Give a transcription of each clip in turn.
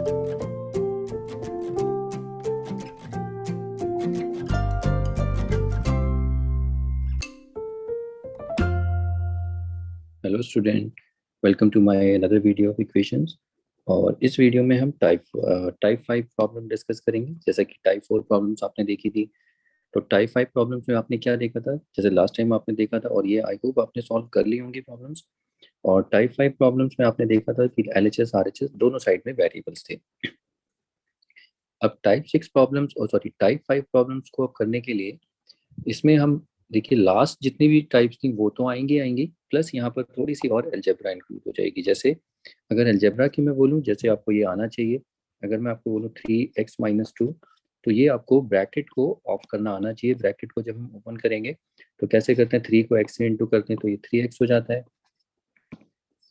Hello student, welcome to my another video of equations. और इस video में हम टाइप 5 प्रॉब्लम डिस्कस करेंगे। जैसा कि टाइप 4 प्रॉब्लम्स आपने देखी थी, तो टाइप 5 प्रॉब्लम्स में आपने क्या देखा था, जैसे लास्ट टाइम आपने देखा था, और ये आई होप आपने सॉल्व कर ली होंगी प्रॉब्लम्स। और टाइप 5 प्रॉब्लम्स में आपने देखा था कि एलएचएस आरएचएस दोनों साइड में वेरिएबल्स थे। अब टाइप 6 प्रॉब्लम्स और सॉरी टाइप 5 प्रॉब्लम्स को अब करने के लिए इसमें हम देखिए लास्ट जितनी भी टाइप्स थी वो तो आएंगी प्लस यहाँ पर थोड़ी सी और अलजेब्रा इंक्लूड हो जाएगी। जैसे अगर अलजेब्रा की मैं बोलूँ, जैसे आपको ये आना चाहिए, अगर मैं आपको बोलूँ 3x-2, तो ये आपको ब्रैकेट को ऑफ करना आना चाहिए। ब्रैकेट को जब हम ओपन करेंगे तो कैसे करते हैं, 3 को x से इंटू करते हैं तो ये 3x हो जाता है।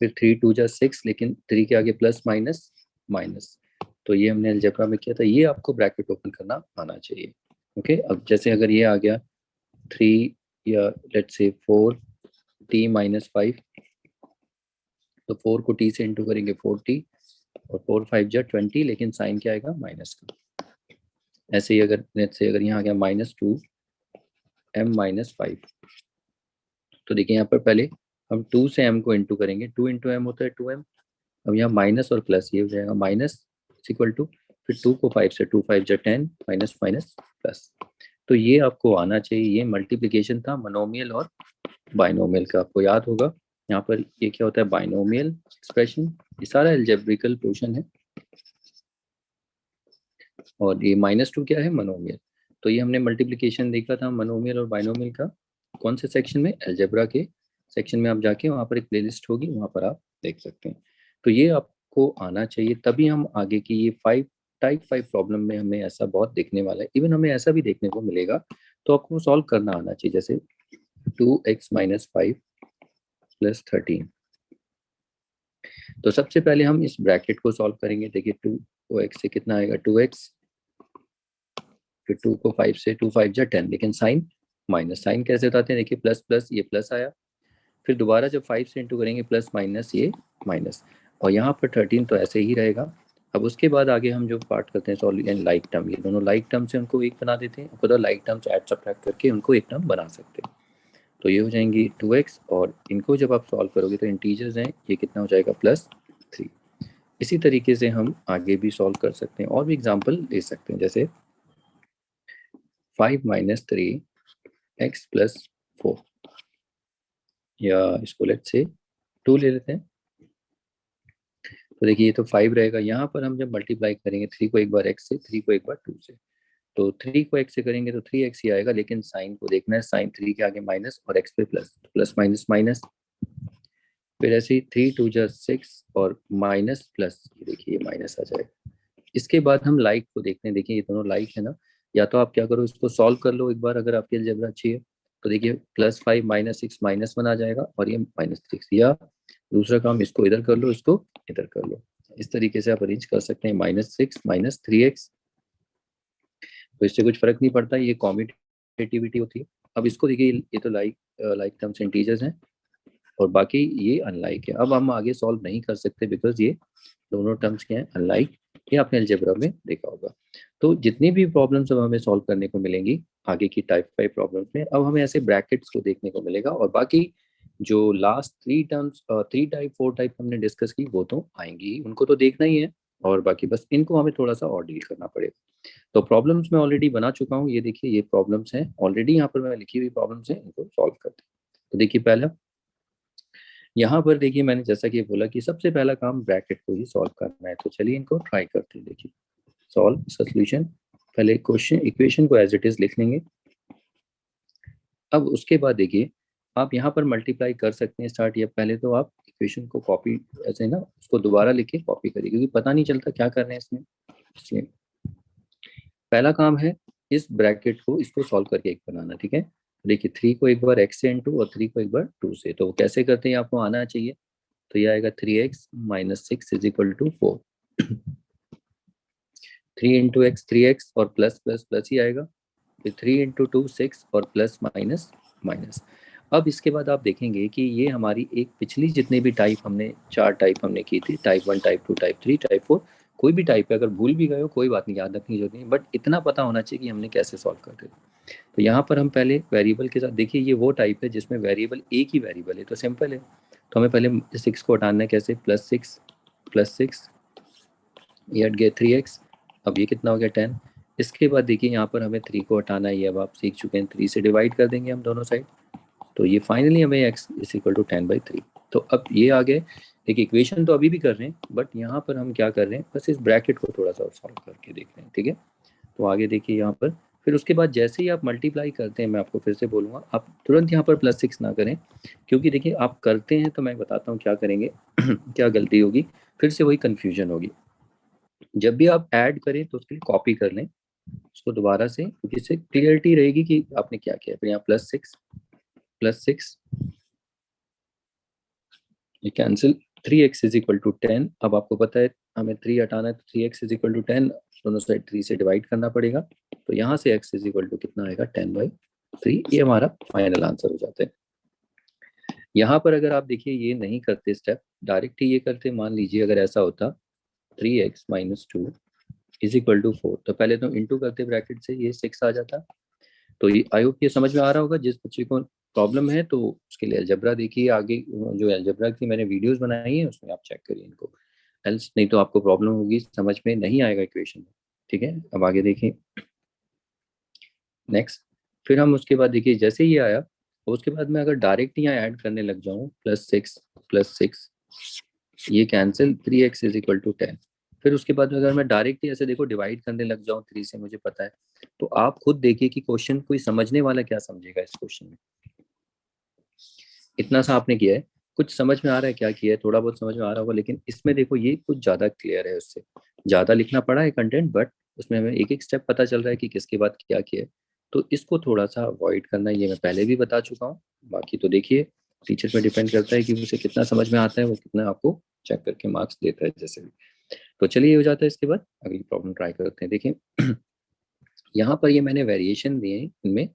फिर 3 2 जा 6, लेकिन 3 के आगे प्लस माइनस माइनस, तो ये हमने अलजेब्रा में किया था। ये आपको ब्रैकेट ओपन करना आना चाहिए। ओके, अब जैसे अगर ये आ गया 3 या लेट्स से 4t-5, तो 4 को t से इंटू करेंगे 4t, और 4 5 जा 20, लेकिन साइन क्या आएगा, माइनस का। ऐसे ही अगर लेट्स से अगर यहाँ आ गया -2m-5, तो देखिए यहाँ पर पहले हम 2 से m को इंटू करेंगे, 2 इंटू m होता है 2m। अब यहाँ माइनस और प्लस, ये हो जाएगा माइनस इक्वल टू, फिर 2 को 5 से 2 5 जा 10, माइनस माइनस प्लस। तो ये आपको आना चाहिए। ये मल्टीप्लिकेशन था मोनोमियल और बाइनोमियल का, आपको याद होगा। यहाँ पर ये क्या होता है, बाइनोमियल एक्सप्रेशन, ये सारा एल्जेब्रिकल पोर्शन है। और ये -2 क्या है, मोनोमियल। तो ये हमने मल्टीप्लिकेशन देखा था मोनोमियल और बाइनोमियल का, कौन से सेक्शन में, अलजेब्रा के सेक्शन में। आप जाके वहाँ पर एक प्लेलिस्ट होगी, वहाँ पर आप देख सकते हैं। तो ये आपको आना चाहिए, तभी हम आगे की ये टाइप 5 प्रॉब्लम में हमें ऐसा बहुत देखने वाला है। इवन हमें ऐसा भी देखने को मिलेगा, तो आपको सॉल्व करना आना चाहिए। जैसे 2x-5 + 13, तो सबसे पहले हम इस ब्रैकेट को सॉल्व करेंगे। देखिए 2 को x से कितना आएगा, 2x, फिर 2 को 5 से 2 5 जा 10, लेकिन साइन माइनस। साइन कैसे बताते हैं, देखिए प्लस प्लस, ये प्लस आया, फिर दोबारा जब 5 से इंटू करेंगे प्लस माइनस, ये माइनस, और यहाँ पर 13 तो ऐसे ही रहेगा। अब उसके बाद आगे हम जो पार्ट करते हैं सॉल्व एंड लाइक टर्म, ये दोनों लाइक टर्म से उनको एक बना देते हैं, खुद लाइक टर्म से ऐड सब्ट्रैक्ट करके उनको एक टर्म बना सकते हैं। तो ये हो जाएंगी 2x, और इनको जब आप सॉल्व करोगे तो इंटीजर्स हैं, ये कितना हो जाएगा, +3। इसी तरीके से हम आगे भी सॉल्व कर सकते हैं, और भी एग्जांपल ले सकते हैं। जैसे 5 - 3x + 4, या इसको लेट्स से 2 ले लेते हैं। तो देखिए ये तो 5 रहेगा, यहाँ पर हम जब मल्टीप्लाई करेंगे 3 को एक बार x से, 3 को एक बार 2 से, तो 3 को x से करेंगे तो 3x ही आएगा, लेकिन साइन को देखना है, साइन 3 के आगे माइनस और x पे प्लस, प्लस माइनस माइनस। फिर ऐसे ही 3 2 जा 6 और माइनस प्लस, ये देखिए ये माइनस आ जाएगा। इसके बाद हम लाइक को देखते हैं। देखिए ये दोनों लाइक है ना, या तो आप क्या करो, इसको सॉल्व कर लो एक बार अगर आपकी अलजेब्रा अच्छी है, तो देखिए +5 -6 -1 आ जाएगा, और ये -6, या दूसरा काम, इसको इधर कर लो, इसको इधर कर लो। इस तरीके से आप अरेंज कर सकते हैं, -6 -3x। तो इससे कुछ फर्क नहीं पड़ता, ये कॉम्यूटेटिविटी होती है। अब इसको देखिए, ये तो लाइक टर्म्स इंटीजर्स हैं, और बाकी ये अनलाइक है। अब हम आगे सॉल्व नहीं कर सकते, बिकॉज ये दोनों टर्म्स क्या है, अनलाइक। ये आपने अलजेब्रा में देखा होगा। तो जितनी भी प्रॉब्लम्स अब हमें सॉल्व करने को मिलेंगी आगे की टाइप 5 प्रॉब्लम्स में, अब हमें ऐसे ब्रैकेट्स को देखने को मिलेगा, और बाकी जो लास्ट 3 टर्म्स, 3 टाइप 4 टाइप हमने डिस्कस की, वो तो आएंगी, उनको तो देखना ही है। और बाकी बस इनको हमें थोड़ा सा और डील करना पड़ेगा। तो प्रॉब्लम्स मैं ऑलरेडी बना चुका हूँ, ये देखिए ये प्रॉब्लम्स हैं ऑलरेडी, यहाँ पर मैं लिखी हुई प्रॉब्लम्स हैं, इनको सॉल्व करते हैं। तो देखिए पहला यहाँ पर देखिए, मैंने जैसा कि बोला कि सबसे पहला काम ब्रैकेट को ही सॉल्व करना है, तो चलिए इनको ट्राई करते हैं। देखिए सॉल्व सोल्यूशन, पहले क्वेश्चन इक्वेशन को एज इट इज लिख लेंगे। अब उसके बाद देखिए आप यहाँ पर मल्टीप्लाई कर सकते हैं स्टार्ट, या पहले तो आप इक्वेशन को कॉपी ऐसे ना, उसको दोबारा लिख के कॉपी करिए, क्योंकि पता नहीं चलता क्या कर रहे हैं इसमें। इसलिए पहला काम है इस ब्रैकेट को, इसको सॉल्व करके एक बनाना, ठीक है। देखिए 3 को एक बार x से इंटू, और 3 को एक बार 2 से, तो कैसे करते हैं आपको आना चाहिए। तो ये आएगा 3x - 6 = 4। 3 इंटू एक्स 3x, और प्लस प्लस प्लस ही आएगा। फिर 3 इंटू 2 6, और प्लस माइनस माइनस। अब इसके बाद आप देखेंगे कि ये हमारी एक पिछली जितने भी टाइप हमने 4 टाइप हमने की थी, टाइप 1 टाइप 2 टाइप 3 टाइप 4, कोई भी टाइप है, अगर भूल भी गए हो कोई बात नहीं, याद रखने की जरूरत नहीं, बट इतना पता होना चाहिए कि हमने कैसे सॉल्व कर रहे हैं। तो यहाँ पर हम पहले वेरिएबल के साथ, देखिए ये वो टाइप है जिसमें वेरिएबल एक ही वेरिएबल है, तो सिंपल है। तो हमें पहले 6 को हटाना है, कैसे, +6 ये हट गया 3x, अब ये कितना हो गया 10। इसके बाद देखिए यहाँ पर हमें 3 को हटाना है, ये अब आप सीख चुके हैं, 3 से डिवाइड कर देंगे हम दोनों साइड, तो ये फाइनली हमें x इक्वल टू 10/3। तो अब ये आ गए, देखिए इक्वेशन तो अभी भी कर रहे हैं, बट यहाँ पर हम क्या कर रहे हैं, बस इस ब्रैकेट को थोड़ा सा सॉल्व करके देख रहे हैं, ठीक है। तो आगे देखिए यहाँ पर, फिर उसके बाद जैसे ही आप मल्टीप्लाई करते हैं, मैं आपको फिर से बोलूँगा, आप तुरंत यहाँ पर +6 ना करें, क्योंकि देखिए आप करते हैं तो मैं बताता हूँ क्या करेंगे क्या गलती होगी, फिर से वही कन्फ्यूजन होगी। जब भी आप ऐड करें तो उसके लिए कॉपी कर लें उसको दोबारा से, क्योंकि इससे क्लियरिटी रहेगी कि आपने क्या किया। फिर यहाँ +6 ये cancel, 3x is equal to 10। अब आपको पता है हमें 3 हटाना है, तो 3x इज इक्वल टू 10, दोनों साइड 3 से डिवाइड करना पड़ेगा, तो यहाँ से x इज इक्वल टू कितना आएगा 10/3। ये हमारा फाइनल आंसर हो जाता है। यहाँ पर अगर आप देखिए ये नहीं करते स्टेप, डायरेक्ट ही ये करते, मान लीजिए अगर ऐसा होता 3x - 2 इज इक्वल टू 4, तो पहले तो इंटू करते ब्रैकेट से, ये 6 आ जाता। तो ये आई होप ये समझ में आ रहा होगा, जिस बच्चे को प्रॉब्लम है तो उसके लिए अलजेब्रा देखिए, आगे जो अलजेब्रा की मैंने वीडियोस बनाई है उसमें आप चेक करिए इनको, एल्स नहीं तो आपको प्रॉब्लम होगी, समझ में नहीं आएगा इक्वेशन में, ठीक है। अब आगे देखिए नेक्स्ट, फिर हम उसके बाद देखिए जैसे ये आया, तो उसके बाद मैं अगर डायरेक्ट यहाँ ऐड करने लग जाऊँ, +6 ये cancel, 3x is equal to 10। फिर उसके बाद अगर मैं डायरेक्ट ही ऐसे देखो डिवाइड करने लग जाऊँ 3 से, मुझे पता है, तो आप खुद देखिए कि क्वेश्चन कोई समझने वाला क्या समझेगा इस क्वेश्चन में। इतना सा आपने किया है, कुछ समझ में आ रहा है क्या किया है, थोड़ा बहुत समझ में आ रहा होगा, लेकिन इसमें देखो ये कुछ ज़्यादा क्लियर है, उससे ज़्यादा लिखना पड़ा है कंटेंट, बट उसमें हमें एक एक स्टेप पता चल रहा है कि किसके बाद क्या किया है। तो इसको थोड़ा सा अवॉइड करना, ये मैं पहले भी बता चुका हूँ। बाकी तो देखिए टीचर पे डिपेंड करता है कि उसे कितना समझ में आता है, वो कितना आपको चेक करके मार्क्स देता है जैसे भी। तो चलिए ये हो जाता है, इसके बाद अगली प्रॉब्लम ट्राई करते हैं। देखिए यहाँ पर ये मैंने वेरिएशन दिए हैं इनमें,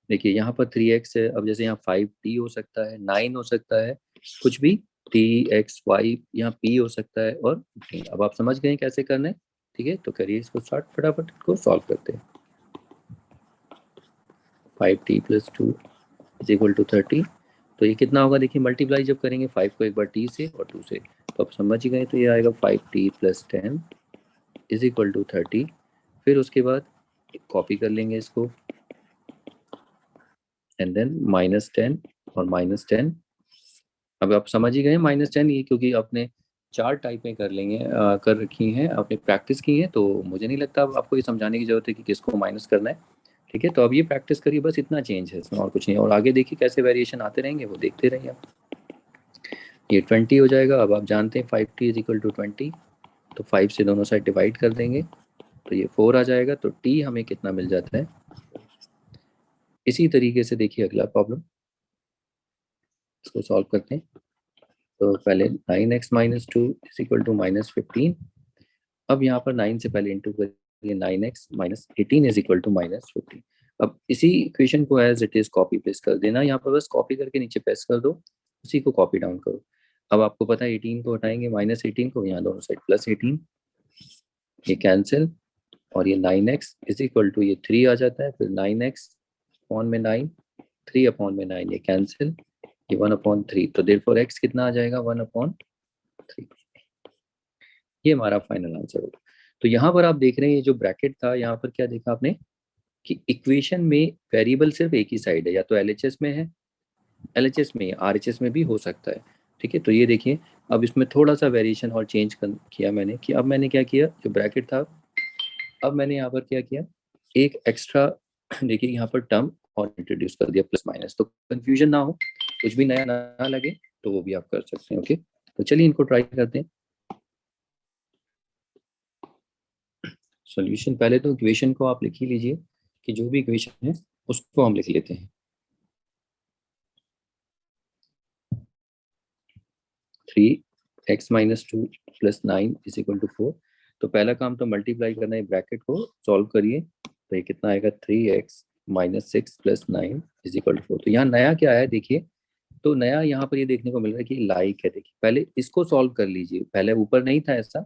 देखिए यहाँ पर 3x है, अब जैसे यहाँ 5t हो सकता है, 9 हो सकता है, कुछ भी t(x, y), यहाँ p हो सकता है, और 15। अब आप समझ गए कैसे करना है, ठीक है। तो करिए इसको स्टार्ट, फटाफट को सॉल्व करते हैं। 5t + 2 इज इक्वल टू 30, तो ये कितना होगा, देखिए मल्टीप्लाई जब करेंगे 5 को एक बार t से और 2 से, तो आप समझ ही गए, तो ये आएगा 5t + 10 इज इक्वल टू 30। फिर उसके बाद कॉपी कर लेंगे इसको, एंड देन -10 और -10। अब आप समझ ही गए -10, ये क्योंकि आपने 4 टाइपें कर लेंगे कर रखी हैं, आपने प्रैक्टिस की है, तो मुझे नहीं लगता अब आपको ये समझाने की जरूरत है कि किसको माइनस करना है, ठीक है। तो अब ये प्रैक्टिस करिए, बस इतना चेंज है इसमें और कुछ नहीं, और आगे देखिए कैसे वेरिएशन आते रहेंगे, वो देखते रहिए आप। ये 20 हो जाएगा, अब आप जानते हैं 5t इज इक्वल टू 20, तो 5 से दोनों साइड डिवाइड कर देंगे, तो ये 4 आ जाएगा, तो t हमें कितना मिल जाता है। इसी तरीके से देखिए अगला प्रॉब्लम, इसको सॉल्व करते हैं। तो पहले 9x - 2 इज इक्वल टू -15। अब यहाँ पर 9 से पहले इंटू करिए, 9x - 18 इज इक्वल टू -15। अब इसी इक्वेशन को as it is copy paste कर देना, यहाँ पर बस कॉपी करके नीचे पेस्ट कर दो, उसी को कॉपी डाउन करो। अब आपको पता है 18 को हटाएंगे, -18 को, यहाँ दोनों साइड +18, ये कैंसिल, और ये 9x इज इक्वल टू ये 3 आ जाता है, फिर 9x अपॉन में 9, 3 अपॉन में 9, ये कैंसिल, ये 1/3, तो देयरफॉर x कितना आ जाएगा 1/3। ये हमारा फाइनल आंसर होगा। तो यहाँ पर आप देख रहे हैं ये जो ब्रैकेट था, यहाँ पर क्या देखा आपने कि इक्वेशन में वेरिएबल सिर्फ एक ही साइड है, या तो एलएचएस में है, एलएचएस में, आरएचएस में भी हो सकता है, ठीक है। तो ये देखिए अब इसमें थोड़ा सा वेरिएशन और चेंज किया मैंने, कि अब मैंने क्या किया, जो ब्रैकेट था, अब मैंने यहाँ पर क्या किया, एक एक्स्ट्रा देखिए यहाँ पर टर्म और इंट्रोड्यूस कर दिया, प्लस माइनस, तो कंफ्यूजन ना हो, कुछ भी नया ना लगे, तो वो भी आप कर सकते हैं, ओके। तो चलिए इनको ट्राई करते हैं। सॉल्यूशन, पहले तो इक्वेशन को आप लिख ही लीजिए, कि जो भी इक्वेशन है उसको हम लिख लेते हैं। 3x - 2 + 9 is equal to 4। तो पहला काम तो मल्टीप्लाई करना है, ब्रैकेट को सॉल्व करिए, तो ये कितना आएगा 3x - 6 + 9 इज इक्वल टू 4। तो यहाँ नया क्या है देखिए, तो नया यहाँ पर ये देखने को मिल रहा है कि लाइक है, देखिए पहले इसको सॉल्व कर लीजिए, पहले ऊपर नहीं था ऐसा,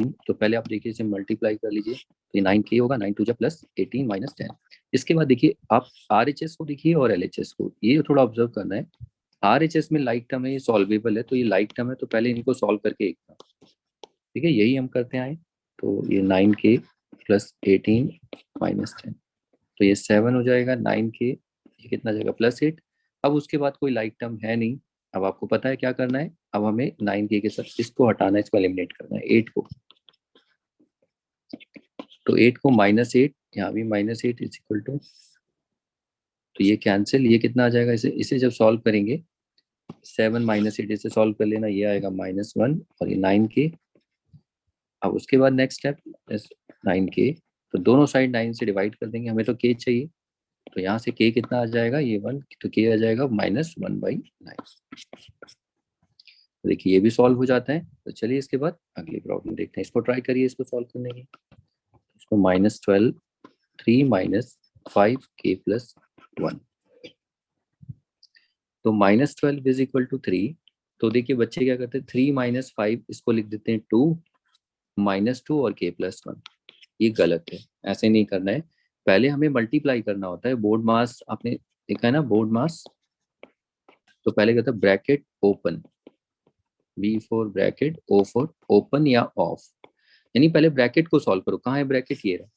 तो पहले आप देखिए इसे मल्टीप्लाई कर लीजिए, तो ये 9k होगा, 9 2 प्लस 18 माइनस 10। इसके बाद देखिए आप RHS को देखिए और LHS को, ये थोड़ा ऑब्जर्व करना है। RHS में लाइक टर्म है, ये सॉल्वेबल है, तो ये लाइक टर्म है, तो पहले इनको सॉल्व करके एक, ठीक है, यही हम करते आए। तो ये 9k प्लस 18 माइनस 10, तो ये 7 हो जाएगा। 9k ये कितना जाएगा +8। अब उसके बाद कोई लाइक टर्म है नहीं। अब आपको पता है क्या करना है, अब हमें 9k के साथ इसको हटाना है, इसको एलिमिनेट करना है 8 को। तो 8 को -8, यहाँ भी -8 इज इक्वल टू, तो ये कैंसिल, ये कितना आ जाएगा, इसे इसे जब सॉल्व करेंगे 7 -8 इसे सॉल्व कर लेना, ये आएगा -1 और ये 9k। अब उसके बाद नेक्स्ट स्टेप 9k, तो दोनों साइड 9 से डिवाइड कर देंगे, हमें तो k चाहिए, तो यहाँ से k कितना आ जाएगा, ये 1, तो k आ जाएगा -1/9। देखिए ये भी सॉल्व हो जाता है। तो चलिए इसके बाद अगली प्रॉब्लम देखते हैं, इसको ट्राई करिए इसको सॉल्व करने की। इसको -12 3 - 5k + 1, तो -12 इज इक्वल टू 3। तो देखिए बच्चे क्या करते हैं, 3 - 5 इसको लिख देते हैं 2 -2 और k + 1। ये गलत है, ऐसे नहीं करना है। पहले हमें मल्टीप्लाई करना होता है। बोर्ड मास आपने देखा है ना, बोर्ड मास, तो पहले कहता है bracket open, B for bracket, O for open या ऑफ, यानी पहले ब्रैकेट को सॉल्व करो। कहाँ है ब्रैकेट, ये रहा,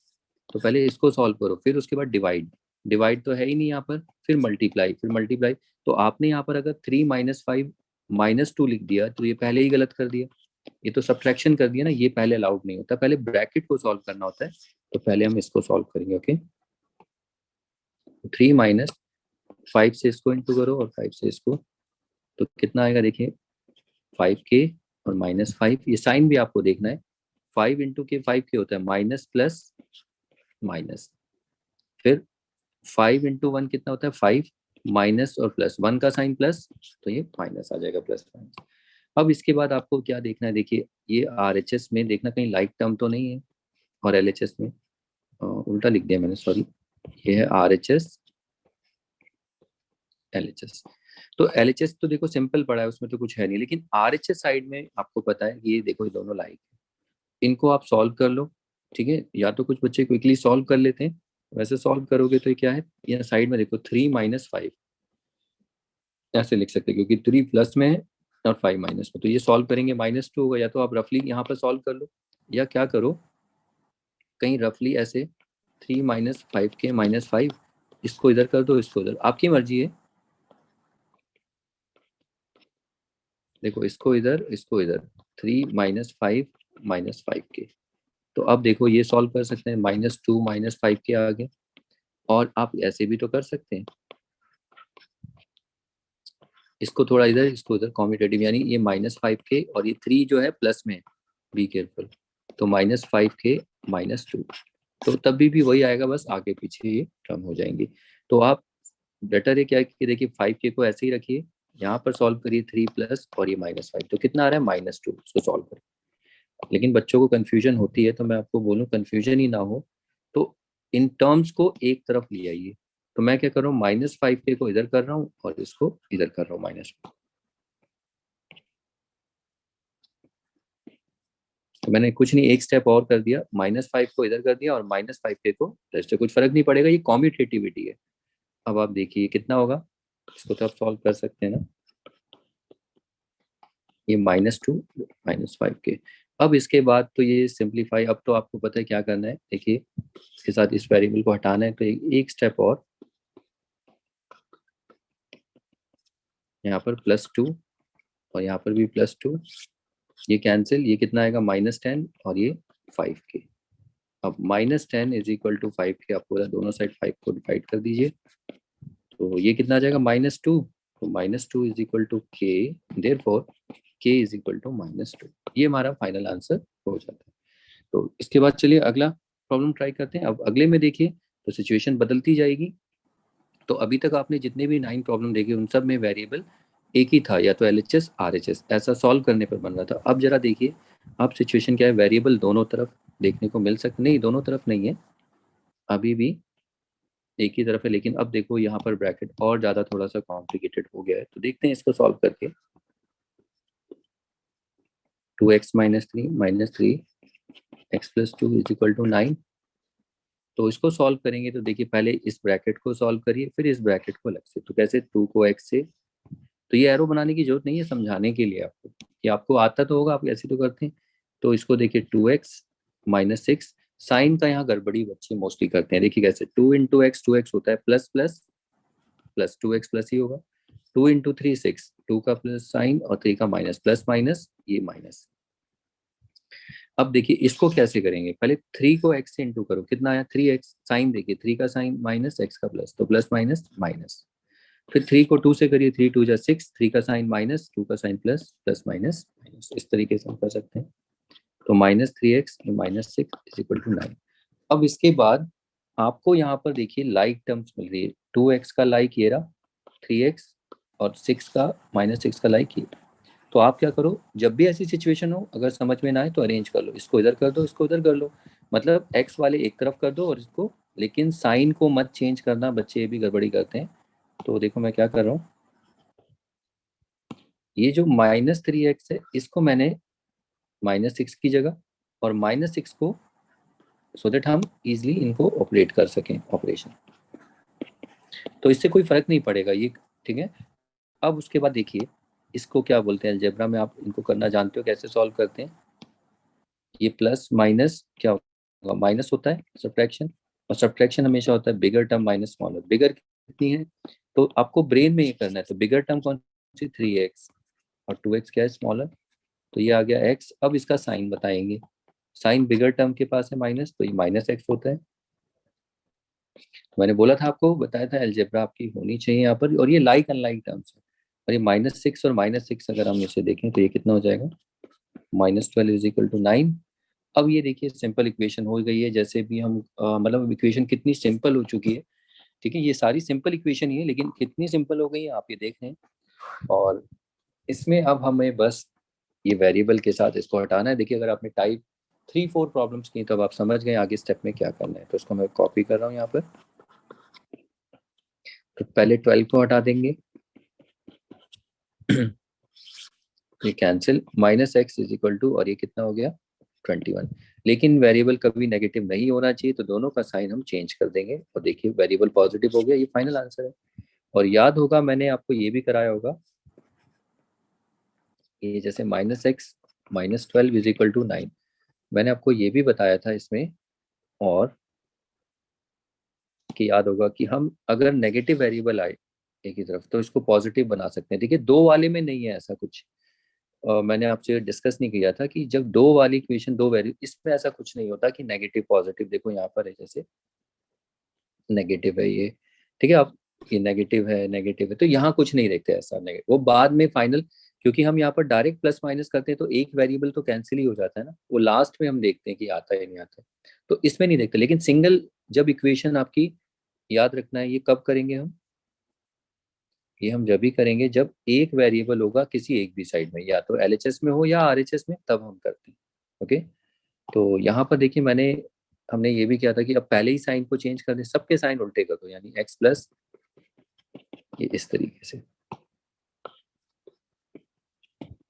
तो पहले इसको सॉल्व करो, फिर उसके बाद डिवाइड, डिवाइड तो है ही नहीं यहाँ पर, फिर मल्टीप्लाई, फिर मल्टीप्लाई। तो आपने यहाँ पर अगर 3 - 5 -2 लिख दिया, तो ये पहले ही गलत कर दिया, ये तो सब्ट्रैक्शन कर दिया ना, ये पहले अलाउड नहीं होता, पहले ब्रैकेट को सॉल्व करना होता है। तो पहले हम इसको सॉल्व करेंगे। ओके, 3 - 5 से इसको इंटू करो और 5 से इसको, तो कितना आएगा देखिए 5k और -5, ये साइन भी आपको देखना है। 5 इंटू के 5k होता है माइनस प्लस माइनस, फिर 5 इंटू 1 कितना होता है 5, माइनस और प्लस, 1 का साइन प्लस, तो ये माइनस आ जाएगा, प्लस माइनस। अब इसके बाद आपको क्या देखना है, देखिए ये RHS में देखना कहीं लाइक टर्म तो नहीं है, और LHS में उल्टा लिख दिया मैंने, सॉरी, ये है RHS LHS। तो LHS तो देखो सिंपल पड़ा है, उसमें तो कुछ है नहीं, लेकिन RHS साइड में आपको पता है कि ये देखो ये दोनों लाइक है, इनको आप सॉल्व कर लो, ठीक है। या तो कुछ बच्चे क्विकली सॉल्व कर लेते हैं, वैसे सॉल्व करोगे तो ये क्या है, यहाँ साइड में देखो 3 - 5 ऐसे लिख सकते हैं, क्योंकि 3 प्लस में है और 5 माइनस में, तो ये सॉल्व करेंगे -2 होगा। या तो आप रफली यहाँ पर सॉल्व कर लो, या क्या करो, कहीं रफली ऐसे 3 - 5k -5, इसको इधर कर दो, इसको इधर, आपकी मर्जी है। देखो इसको इधर, इसको इधर, 3 - 5 -5k, तो अब देखो ये सॉल्व कर सकते हैं, -2 -5k आगे, और आप ऐसे भी तो कर सकते हैं, इसको थोड़ा इधर, इसको इधर, कॉम्यूटेटिव, यानी ये -5k और ये 3 जो है प्लस में, बी केयरफुल, तो -5k -2, तो तभी भी वही आएगा, बस आगे पीछे ये टर्म हो जाएंगी। तो आप बेटर है क्या है कि देखिए 5k को ऐसे ही रखिए, यहाँ पर सॉल्व करिए 3 प्लस और ये -5, तो कितना आ रहा है -2, इसको सॉल्व करिए। लेकिन बच्चों को कंफ्यूजन होती है, तो मैं आपको बोलूँ कंफ्यूजन ही ना हो, तो इन टर्म्स को एक तरफ ले आइए। तो मैं क्या कर रहा हूँ, -5k को इधर कर रहा हूँ और इसको इधर कर रहा हूँ -2। तो मैंने कुछ नहीं, एक स्टेप और कर दिया, -5 को इधर कर दिया और -5k को इधर, से कुछ फर्क नहीं पड़ेगा, ये कॉम्यूटेटिविटी है। अब आप देखिए कितना होगा, इसको तो आप सॉल्व कर सकते हैं ना, ये -2 -5k। अब इसके बाद तो ये सिंप्लीफाई, अब तो आपको पता है क्या करना है, देखिए इसके साथ इस वेरिएबल को हटाना है, तो एक स्टेप और, यहाँ पर +2 और यहाँ पर भी +2, ये कैंसिल, ये कितना आएगा -10 और ये 5k। अब -10 इज इक्वल टू 5k, आप पूरा दोनों साइड 5 को डिवाइड कर दीजिए, तो ये कितना आ जाएगा -2, तो -2 is equal to k, therefore k is equal to -2। ये हमारा फाइनल आंसर हो जाता है। तो इसके बाद चलिए अगला प्रॉब्लम ट्राई करते हैं। अब अगले में देखिए तो सिचुएशन बदलती जाएगी। तो अभी तक आपने जितने भी 9 प्रॉब्लम देखे उन सब में वेरिएबल एक ही था, या तो LHS RHS, ऐसा सॉल्व करने पर बन रहा था। अब जरा देखिए अब सिचुएशन क्या है, वेरिएबल दोनों तरफ देखने को मिल सकते, नहीं दोनों तरफ नहीं है, अभी भी एक ही तरफ है, लेकिन अब देखो यहाँ पर ब्रैकेट और ज़्यादा थोड़ा सा कॉम्प्लिकेटेड हो गया है। तो देखते हैं इसको सॉल्व करके, 2x - 3 -3 x plus 2 is equal to 9। तो इसको सॉल्व करेंगे तो देखिए पहले इस ब्रैकेट को सॉल्व करिए, फिर इस ब्रैकेट को अलग से। तो कैसे, 2 को x से, तो ये एरो बनाने की जरूरत नहीं है समझाने के लिए आपको, कि आपको आता तो होगा, आप ऐसे तो करते हैं। तो इसको देखिए 2x माइनस 6, साइन का यहाँ गड़बड़ी बच्चे मोस्टली करते हैं। देखिए कैसे, 2 × x 2x होता है plus plus plus, 2x plus ही होगा। 2 × 3 6, 2 का प्लस साइन और 3 का माइनस, प्लस माइनस ये माइनस। अब देखिए इसको कैसे करेंगे, पहले 3 को x से इंटू करो, कितना आया 3x, साइन देखिए 3 का साइन माइनस x का प्लस, तो प्लस माइनस माइनस। फिर 3 को 2 से करिए, 3 2 जा 6, 3 का साइन माइनस, 2 का sign plus, plus minus minus, इस तरीके से हम कर सकते हैं। तो -3x minus 6 is equal to 9। अब इसके बाद आपको यहाँ पर देखिए लाइक टर्म्स मिल रही है, 2x का लाइक ये रहा, 3x और 6 का -6 का लाइक ये। तो आप क्या करो, जब भी ऐसी सिचुएशन हो, अगर समझ में ना आए तो अरेंज कर लो, इसको इधर कर दो, इसको इधर कर लो, मतलब x वाले एक तरफ कर दो और इसको, लेकिन साइन को मत चेंज करना, बच्चे ये भी गड़बड़ी करते हैं। तो देखो मैं क्या कर रहा हूँ, ये जो -3x है इसको मैंने -6 की जगह, और -6 को, सो दैट हम इजिली इनको ऑपरेट कर सकें ऑपरेशन, तो इससे कोई फर्क नहीं पड़ेगा ये, ठीक है। अब उसके बाद देखिए इसको क्या बोलते हैं अलजेब्रा में, आप इनको करना जानते हो कैसे सॉल्व करते हैं। ये प्लस माइनस क्या होगा, माइनस होता है सब्ट्रैक्शन, और सब्ट्रैक्शन हमेशा होता है बिगर टर्म माइनस स्मॉलर। बिगर कितनी है, तो आपको ब्रेन में ये करना है, तो बिगर टर्म कौन सी, 3x, और 2x क्या है स्मॉलर, तो ये आ गया x। अब इसका साइन बताएंगे, साइन बिगर टर्म के पास है माइनस, तो ये -x होता है। मैंने बोला था आपको, बताया था अलजेब्रा आपकी होनी चाहिए यहाँ पर, और ये लाइक अनलाइक टर्म्स है। और ये -6 और -6 अगर हम इसे देखें तो ये कितना हो जाएगा, -12 इज इक्वल टू 9। अब ये देखिए सिंपल इक्वेशन हो गई है, जैसे भी हम मतलब इक्वेशन कितनी सिंपल हो चुकी है, ठीक है। ये सारी सिंपल इक्वेशन ही है, लेकिन कितनी सिंपल हो गई है आप ये देख रहे हैं। और इसमें अब हमें बस ये वेरिएबल के साथ इसको हटाना है। देखिए अगर आपने टाइप 3 4 प्रॉब्लम्स की तो अब आप समझ गए आगे स्टेप में क्या करना है। तो इसको मैं कॉपी कर रहा हूँ यहाँ पर। तो पहले 12 को हटा देंगे, ये cancel, -x is equal to, और ये कितना हो गया 21। लेकिन वेरिएबल कभी नेगेटिव नहीं होना चाहिए, तो दोनों का साइन हम चेंज कर देंगे। और देखिए वेरिएबल पॉजिटिव हो गया, ये फाइनल आंसर है। और याद होगा मैंने आपको ये भी कराया होगा, ये जैसे -x -12 इज इक्वल टू 9, मैंने आपको ये भी बताया था इसमें। और कि याद होगा कि हम अगर नेगेटिव वेरिएबल आए एक ही तरफ तो इसको पॉजिटिव बना सकते हैं। देखिए दो वाले में नहीं है ऐसा कुछ, मैंने आपसे डिस्कस नहीं किया था कि जब दो वाली इक्वेशन, दो वैल्यू, इसमें ऐसा कुछ नहीं होता कि नेगेटिव पॉजिटिव। देखो यहाँ पर है, जैसे नेगेटिव है ये, ठीक है, अब ये नेगेटिव है, तो यहाँ कुछ नहीं देखते ऐसा नेगेटिव, वो बाद में फाइनल, क्योंकि हम यहाँ पर डायरेक्ट प्लस माइनस करते हैं तो एक वेरिएबल तो कैंसिल ही हो जाता है ना, वो लास्ट में हम देखते हैं कि आता है नहीं आता है, तो इसमें नहीं देखते। लेकिन सिंगल जब इक्वेशन आपकी, याद रखना है ये कब करेंगे हम, ये हम जब भी करेंगे जब एक वेरिएबल होगा किसी एक भी साइड में, या तो एलएचएस में हो या आरएचएस में, तब हम करते हैं। ओके, तो यहाँ पर देखिए हमने ये भी किया था कि अब पहले ही साइन को चेंज कर दें, सबके साइन उल्टे कर दो, यानी x प्लस ये इस तरीके से,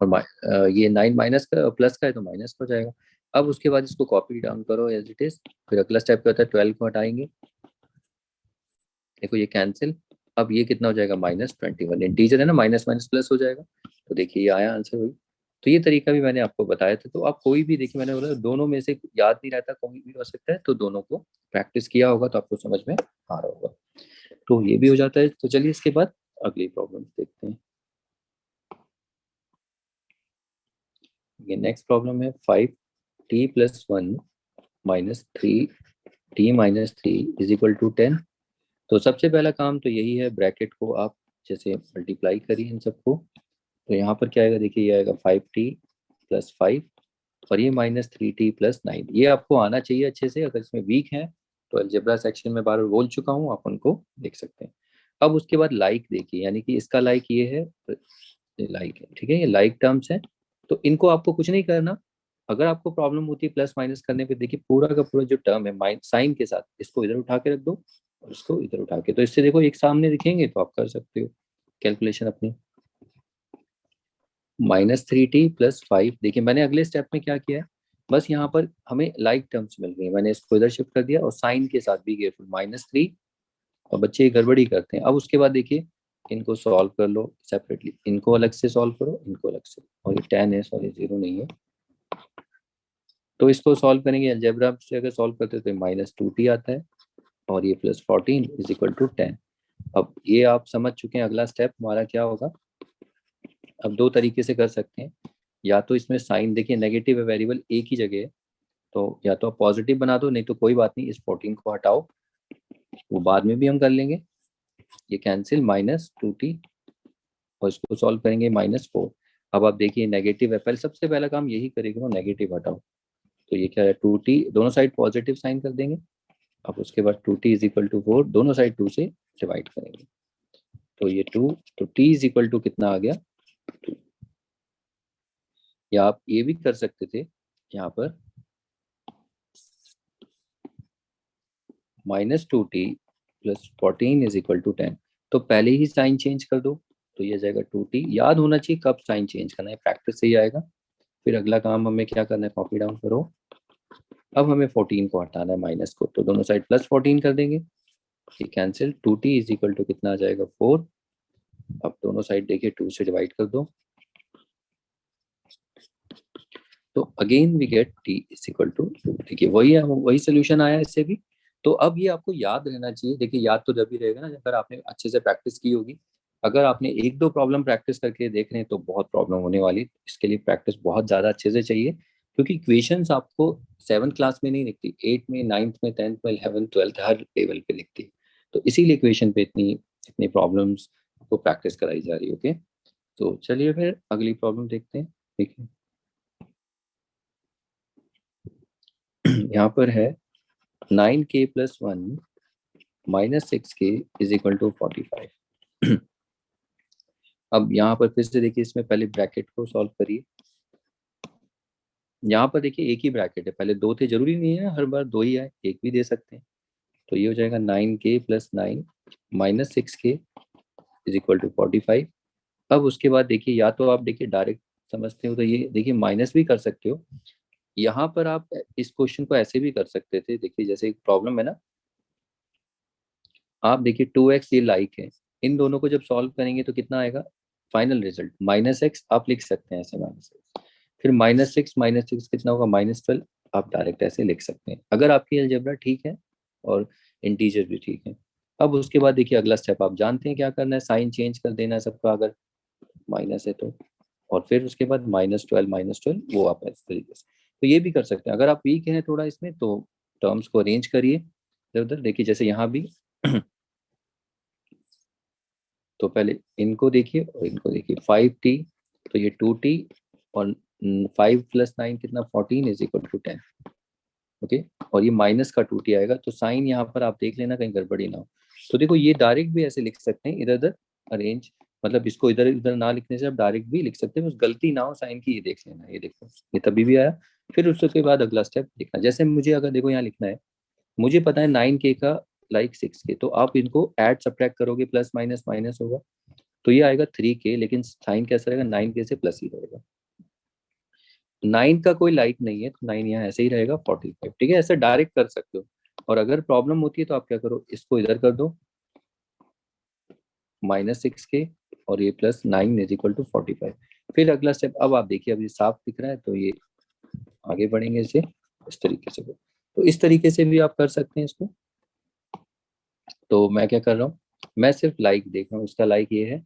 और ये 9 माइनस का प्लस का है तो माइनस हो जाएगा। अब उसके बाद इसको कॉपी डाउन करो एज इट इज। फिर अगला स्टेप क्या होता है, 12 को हटाएंगे, देखो ये कैंसिल। अब ये कितना हो जाएगा, -21, इंटीजर है ना, माइनस माइनस प्लस हो जाएगा। तो देखिए ये आया आंसर वही। तो ये तरीका भी मैंने आपको बताया था। तो आप कोई भी, देखिए मैंने बोला दोनों में से याद नहीं रहता, कोई भी हो सकता है, तो दोनों को प्रैक्टिस किया होगा तो आपको समझ में आ रहा होगा। तो ये भी हो जाता है। तो चलिए इसके बाद अगली प्रॉब्लम देखते हैं। ये नेक्स्ट प्रॉब्लम है 5t+1 -3t-3 is equal to 10। तो सबसे पहला काम तो यही है, ब्रैकेट को आप जैसे मल्टीप्लाई करिए इन सबको। तो यहाँ पर क्या आएगा, देखिए ये आएगा 5t+5, और ये -3t+9। ये आपको आना चाहिए अच्छे से, अगर इसमें वीक है तो अलजेब्रा सेक्शन में बार बार बोल चुका हूँ, आप उनको देख सकते हैं। अब उसके बाद लाइक देखिए, यानी कि इसका लाइक ये है, लाइक है, ठीक है, ये लाइक टर्म्स है। तो इनको आपको कुछ नहीं करना। अगर आपको प्रॉब्लम होती है प्लस माइनस करने पे, देखिए पूरा का पूरा जो टर्म है साइन के साथ, इसको इधर उठा के रख दो और इसको इधर उठा के, तो इससे देखो एक सामने दिखेंगे तो आप कर सकते हो कैलकुलेशन अपनी। -3t+5, देखिए मैंने अगले स्टेप में क्या किया है, बस यहाँ पर हमें लाइक टर्म्स मिल रही है, मैंने इसको इधर शिफ्ट कर दिया और साइन के साथ भी केयरफुल -3, और बच्चे गड़बड़ी करते हैं। अब उसके बाद देखिए इनको सॉल्व कर लो सेपरेटली, इनको अलग से सॉल्व करो, इनको अलग से, और ये 10 है, सॉरी 0 नहीं है। तो इसको सॉल्व करेंगे अलजेब्रा से, अगर सॉल्व करते तो -2t आता है, और ये +14 = 10। अब ये आप समझ चुके हैं, अगला स्टेप हमारा क्या होगा। अब दो तरीके से कर सकते हैं, या तो इसमें साइन देखिए नेगेटिव वेरिएबल एक ही जगह है, तो या तो आप पॉजिटिव बना दो, नहीं तो कोई बात नहीं, इस 14 को हटाओ, वो बाद में भी हम कर लेंगे। ये कैंसिल -2t, और इसको सॉल्व करेंगे -4। अब आप देखिए नेगेटिव है, पहले सबसे पहला काम यही करेगा, नेगेटिव हटाओ। तो ये क्या है 2t, दोनों साइड पॉजिटिव साइन कर देंगे। अब उसके बाद 2t = 4, दोनों साइड 2 से डिवाइड करेंगे, तो ये 2, तो t = कितना आ गया 2। या आप ये भी कर सकते थे यहाँ पर -2t + 14 = 10, तो पहले ही साइन चेंज कर दो, तो ये जाएगा 2t। याद होना चाहिए कब साइन चेंज करना है, प्रैक्टिस से ही आएगा। फिर अगला काम हमें क्या करना है, कॉपी डाउन करो। अब हमें 14 को हटाना है माइनस को, तो दोनों साइड +14 कर देंगे, ये कैंसिल, 2t = कितना आ जाएगा 4। अब दोनों साइड देखिए 2 से डिवाइड कर दो, तो अगेन वी गेट t = 2। देखिए वही सोल्यूशन आया इससे भी। तो अब ये आपको याद रहना चाहिए, देखिए याद तो जब भी रहेगा ना अगर आपने अच्छे से प्रैक्टिस की होगी। अगर आपने एक दो प्रॉब्लम प्रैक्टिस करके देख रहे हैं तो बहुत प्रॉब्लम होने वाली, इसके लिए प्रैक्टिस बहुत ज़्यादा अच्छे से चाहिए, क्योंकि इक्वेशंस आपको 7th क्लास में नहीं दिखती, 8 में, 9th में, 10th में, 11th 12th हर लेवल पे दिखती है। तो इसीलिए इक्वेशन पे इतनी इतनी प्रॉब्लम्स आपको प्रैक्टिस कराई जा रही है। ओके, तो चलिए फिर अगली प्रॉब्लम देखते हैं। ठीक है, यहाँ पर है 9k + 1 -6k = 45। अब यहाँ पर फिर से देखिए, इसमें पहले ब्रैकेट को सॉल्व करिए। यहाँ पर देखिए एक ही ब्रैकेट है, पहले दो थे, जरूरी नहीं है हर बार दो ही आए, एक भी दे सकते हैं। तो ये हो जाएगा 9k + 9 -6k = 45। अब उसके बाद देखिए, या तो आप देखिए डायरेक्ट समझते हो तो ये देखिए माइनस भी कर सकते हो। यहाँ पर आप इस क्वेश्चन को ऐसे भी कर सकते थे, देखिए जैसे एक प्रॉब्लम है ना, आप देखिए 2x ये लाइक है, इन दोनों को जब सॉल्व करेंगे तो कितना आएगा फाइनल रिजल्ट, -x आप लिख सकते हैं ऐसे, -x, फिर -6 कितना होगा -12, आप डायरेक्ट ऐसे लिख सकते हैं अगर आपकी अलजेब्रा ठीक है और इंटीजर भी ठीक है। अब उसके बाद देखिए अगला स्टेप आप जानते हैं क्या करना है, साइन चेंज कर देना है सबका, अगर माइनस है तो, और फिर उसके बाद -12 वो आप इस तरीके से। तो ये भी कर सकते हैं, अगर आप वीक हैं थोड़ा इसमें तो टर्म्स को अरेंज करिए इधर उधर, देखिए जैसे यहाँ भी तो पहले इनको देखिए और इनको देखिए, 5t, तो ये 2t, और 5 + 9 कितना 14 = 10। ओके, और ये माइनस का 2t आएगा, तो साइन यहाँ पर आप देख लेना कहीं गड़बड़ी ना हो। तो देखो ये डायरेक्ट भी ऐसे लिख सकते हैं, इधर उधर अरेंज, मतलब इसको इधर उधर ना लिखने से आप डायरेक्ट भी लिख सकते हैं, बस गलती ना हो साइन की, ये देख लेना। ये देखो ये तभी भी आया। फिर उसके बाद अगला स्टेप देखना, जैसे मुझे अगर देखो यहाँ लिखना है, मुझे पता है 9k का लाइक 6k, तो आप इनको ऐड सब्ट्रैक्ट करोगे, प्लस माइनस माइनस होगा, तो ये आएगा 3k, लेकिन साइन कैसा रहेगा 9k से प्लस ही रहेगा। 9 का कोई लाइक नहीं है तो 9 यहाँ ऐसे ही रहेगा 45। ठीक है, ऐसे डायरेक्ट कर सकते हो। और अगर प्रॉब्लम होती है तो आप क्या करो, इसको इधर कर दो -6k, और ये +9 = 45। फिर अगला स्टेप, अब आप देखिए अब ये साफ दिख रहा है, तो ये आगे बढ़ेंगे इसे इस तरीके से। तो इस तरीके से भी आप कर सकते हैं इसको। तो मैं क्या कर रहा हूँ, मैं सिर्फ लाइक देख रहा हूँ, इसका लाइक ये है,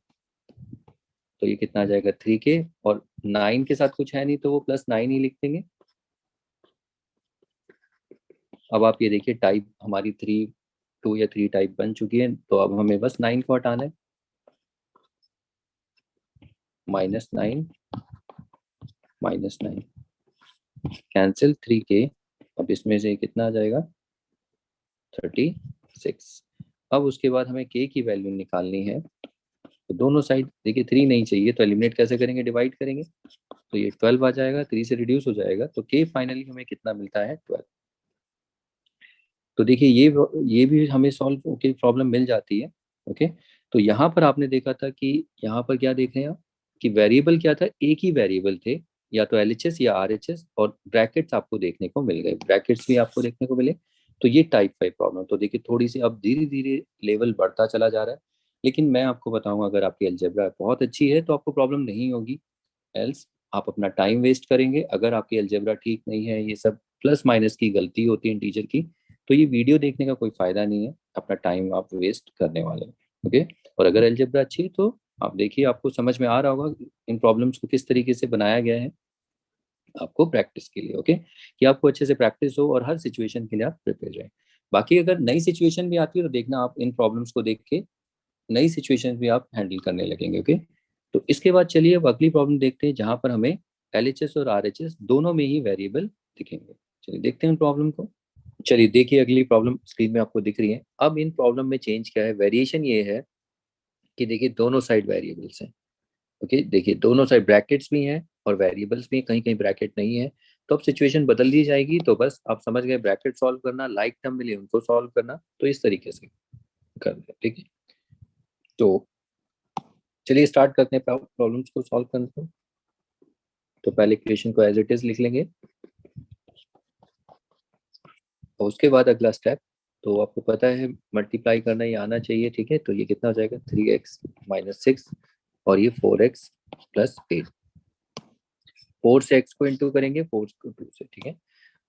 तो ये कितना आ जाएगा 3k, और 9 के साथ कुछ है नहीं तो वो +9 ही लिख देंगे। अब आप ये देखिए टाइप हमारी 3, 2 या 3 टाइप बन चुकी है, तो अब हमें बस 9 को हटाना है, -9 -9 कैंसिल 3k। अब इसमें से कितना आ जाएगा 36। अब उसके बाद हमें k की वैल्यू निकालनी है, तो दोनों साइड देखिए 3 नहीं चाहिए, तो एलिमिनेट कैसे करेंगे, डिवाइड करेंगे, तो ये 12 आ जाएगा, 3 से रिड्यूस हो जाएगा, तो k फाइनली हमें कितना मिलता है 12। तो देखिए ये भी हमें सॉल्व की प्रॉब्लम मिल जाती है। ओके, तो यहाँ पर आपने देखा था कि यहाँ पर क्या देख रहे हैं आप, कि वेरिएबल क्या था, एक ही वेरिएबल थे, या तो LHS या RHS, और ब्रैकेट्स आपको देखने को मिल गए, ब्रैकेट्स भी आपको देखने को मिले। तो ये टाइप 5 प्रॉब्लम। तो देखिए थोड़ी सी अब धीरे धीरे लेवल बढ़ता चला जा रहा है, लेकिन मैं आपको बताऊंगा अगर आपकी अलजेब्रा बहुत अच्छी है तो आपको प्रॉब्लम नहीं होगी। एल्स आप अपना टाइम वेस्ट करेंगे। अगर आपकी अलजेब्रा ठीक नहीं है, ये सब प्लस माइनस की गलती होती है टीचर की, तो ये वीडियो देखने का कोई फायदा नहीं है, अपना टाइम आप वेस्ट करने वाले हैं। ओके। और अगर अलजेब्रा अच्छी है तो आप देखिए, आपको समझ में आ रहा होगा इन प्रॉब्लम्स को किस तरीके से बनाया गया है आपको प्रैक्टिस के लिए। ओके, कि आपको अच्छे से प्रैक्टिस हो और हर सिचुएशन के लिए आप प्रिपेयर रहें। बाकी अगर नई सिचुएशन भी आती है तो देखना आप इन प्रॉब्लम्स को देख के नई सिचुएशन भी आप हैंडल करने लगेंगे। ओके, तो इसके बाद चलिए अब अगली प्रॉब्लम देखते हैं जहां पर हमें LHS और RHS दोनों में ही वेरिएबल दिखेंगे। चलिए देखते हैं उन प्रॉब्लम को। चलिए देखिए अगली प्रॉब्लम स्क्रीन में आपको दिख रही है। अब इन प्रॉब्लम में चेंज क्या है, वेरिएशन ये है कि देखिए दोनों साइड वेरिएबल्स हैं। ओके, देखिए दोनों साइड ब्रैकेट्स भी हैं और वेरिएबल्स भी हैं, कहीं कहीं ब्रैकेट नहीं है। तो अब सिचुएशन बदल दी जाएगी। तो बस आप समझ गए, ब्रैकेट सॉल्व करना, लाइक टर्म मिले उनको सॉल्व करना, तो इस तरीके से कर दे। ठीक है, तो चलिए स्टार्ट करते हैं प्रॉब्लम्स को सॉल्व करने को। तो पहले इक्वेशन को एज इट इज लिख लेंगे और उसके बाद अगला स्टेप, तो आपको पता है मल्टीप्लाई करना ये आना चाहिए। ठीक है, तो ये कितना हो जाएगा, 3x-6, और ये 4x+8। 4 से x को इंटू करेंगे, 4 को 2 से। ठीक है,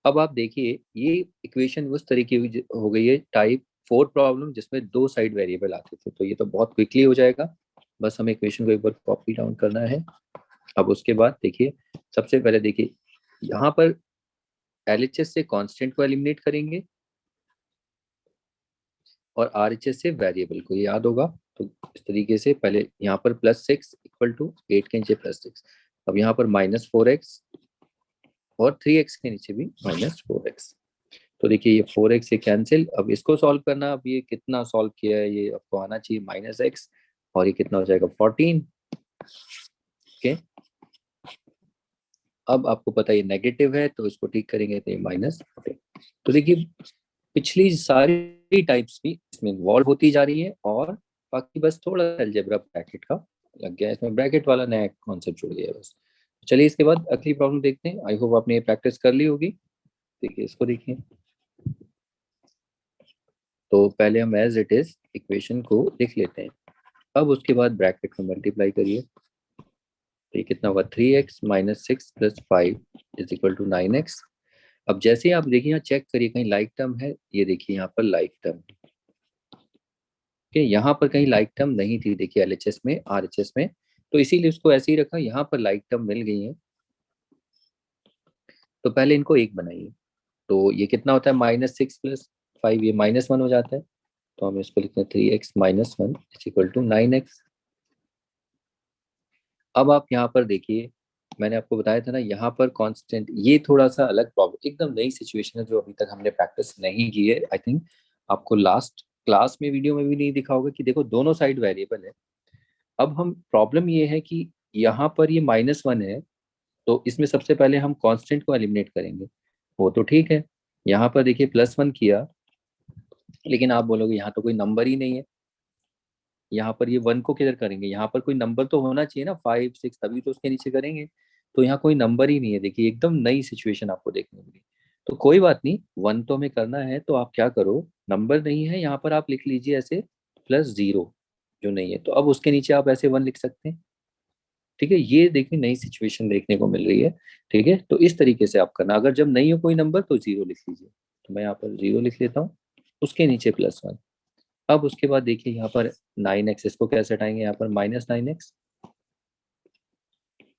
अब आप देखिए ये इक्वेशन उस तरीके हो गई है टाइप 4 प्रॉब्लम जिसमें दो साइड वेरिएबल आते थे। तो ये तो बहुत क्विकली हो जाएगा, बस हमें इक्वेशन को एक बार कॉपी डाउन करना है। अब उसके बाद देखिए, सबसे पहले देखिए यहाँ पर LHS से कांस्टेंट को एलिमिनेट करेंगे और RHS से वेरिएबल को, याद होगा। तो इस तरीके से पहले यहाँ पर +6 = 8 के नीचे +6। अब यहाँ पर -4x और 3x के नीचे भी -4x। तो देखिए ये 4x से कैंसिल। अब इसको सॉल्व करना, अब ये कितना सॉल्व किया है ये आपको आना चाहिए -x, और ये कितना हो जाएगा 14। ओके, अब आपको पता है ये नेगेटिव है तो इसको ठीक करेंगे तो ये -14। तो देखिए पिछली सारी टाइप्स भी इसमें इन्वॉल्व होती जा रही है, और बाकी बस थोड़ा अलजेब्रा ब्रैकेट का लग गया है, इसमें ब्रैकेट वाला नया कॉन्सेप्ट जुड़ गया है बस। चलिए इसके बाद अगली प्रॉब्लम देखते हैं। आई होप आपने ये प्रैक्टिस कर ली होगी। देखिए इसको देखिए, तो पहले हम एज इट इज इक्वेशन को लिख लेते हैं। अब उसके बाद ब्रैकेट में मल्टीप्लाई करिए, तो ये कितना होगा, 3x-6+5 = 9x। अब जैसे ही आप देखिए यहाँ चेक करिए कहीं लाइक टर्म है, ये देखिए यहाँ पर लाइक टर्म। यहाँ पर कहीं लाइक टर्म नहीं थी, देखिए LHS में RHS में, तो इसीलिए उसको ऐसे ही रखा। यहाँ पर लाइक टर्म मिल गई है, तो पहले इनको एक बनाइए। तो ये कितना होता है, -6+5, ये -1 हो जाता है। तो हम इसको लिखते हैं 3x-1 = 9x। अब आप यहाँ पर देखिए, मैंने आपको बताया था ना यहाँ पर कांस्टेंट, ये थोड़ा सा अलग प्रॉब्लम, एकदम नई सिचुएशन है जो अभी तक हमने प्रैक्टिस नहीं की है। आई थिंक आपको लास्ट क्लास में वीडियो में भी नहीं दिखा होगा कि देखो दोनों साइड वेरिएबल है। अब हम प्रॉब्लम ये है कि यहाँ पर ये -1 है, तो इसमें सबसे पहले हम कांस्टेंट को एलिमिनेट करेंगे। वो तो ठीक है, यहाँ पर देखिए +1 किया, लेकिन आप बोलोगे यहाँ तो कोई नंबर ही नहीं है। यहाँ पर ये 1 को किधर करेंगे, यहाँ पर कोई नंबर तो होना चाहिए ना, 5 6, तभी तो उसके नीचे करेंगे। तो यहाँ कोई नंबर ही नहीं है। देखिए एकदम नई सिचुएशन आपको देखने मिली। तो कोई बात नहीं, 1 तो हमें करना है, तो आप क्या करो, नंबर नहीं है यहाँ पर, आप लिख लीजिए ऐसे +0 जो नहीं है, तो अब उसके नीचे आप ऐसे 1 लिख सकते हैं। ठीक है, ये देखिए नई सिचुएशन देखने को मिल रही है। ठीक है, तो इस तरीके से आप करना, अगर जब नहीं हो कोई नंबर तो 0 लिख लीजिए। तो मैं यहाँ पर 0 लिख लेता हूँ, उसके नीचे +1। अब उसके बाद देखिए यहाँ पर 9x, इसको कैसे हटाएंगे, यहाँ पर -9x।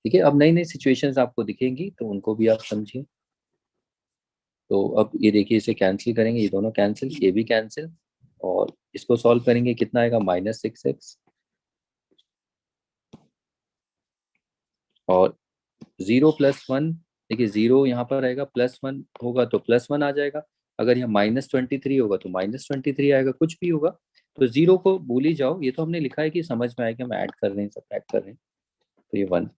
ठीक है, अब नई नई सिचुएशंस आपको दिखेंगी तो उनको भी आप समझिए। तो अब ये देखिए इसे कैंसिल करेंगे, ये दोनों कैंसिल, ये भी कैंसिल, और इसको सॉल्व करेंगे कितना आएगा, -6x, और 0+1। देखिए 0 यहाँ पर आएगा, +1 होगा तो +1 आ जाएगा, अगर यहाँ -23 होगा तो -23 आएगा, कुछ भी होगा। तो 0 को भूल ही जाओ, ये तो हमने लिखा है कि समझ में आएगा, हम ऐड कर रहे हैं, सब्ट्रैक्ट कर रहे हैं। तो ये 1,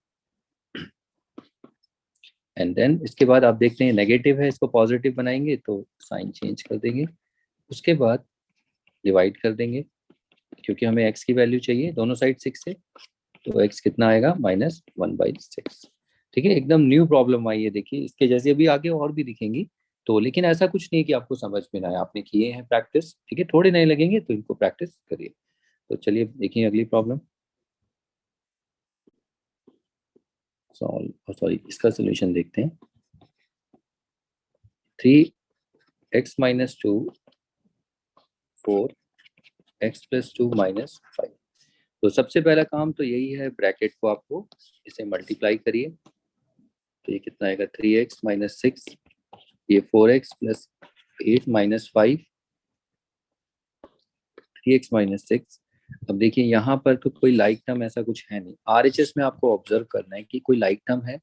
एंड देन इसके बाद आप देखते हैं नेगेटिव है, इसको पॉजिटिव बनाएंगे तो साइन चेंज कर देंगे। उसके बाद डिवाइड कर देंगे, क्योंकि हमें x की वैल्यू चाहिए दोनों साइड 6 से, तो x कितना आएगा, -1/6। ठीक है, एकदम न्यू प्रॉब्लम आई है, देखिए इसके जैसे अभी आगे और भी दिखेंगी। तो लेकिन ऐसा कुछ नहीं कि आपको समझ में ना आए, आपने किए हैं प्रैक्टिस, ठीक है, थोड़े नए लगेंगे तो इनको प्रैक्टिस करिए। तो चलिए देखिए अगली प्रॉब्लम, सॉल्व, सॉरी इसका सोल्यूशन देखते हैं। 3x-2 4x+2-5। तो सबसे पहला काम तो यही है, ब्रैकेट को आपको इसे मल्टीप्लाई करिए। तो ये कितना आएगा, 3x-6, ये 4x+8-5, 3x-6। अब देखिए यहाँ पर तो कोई लाइक टर्म ऐसा कुछ है नहीं, आरएचएस में आपको ऑब्जर्व करना है कि कोई लाइक टर्म है।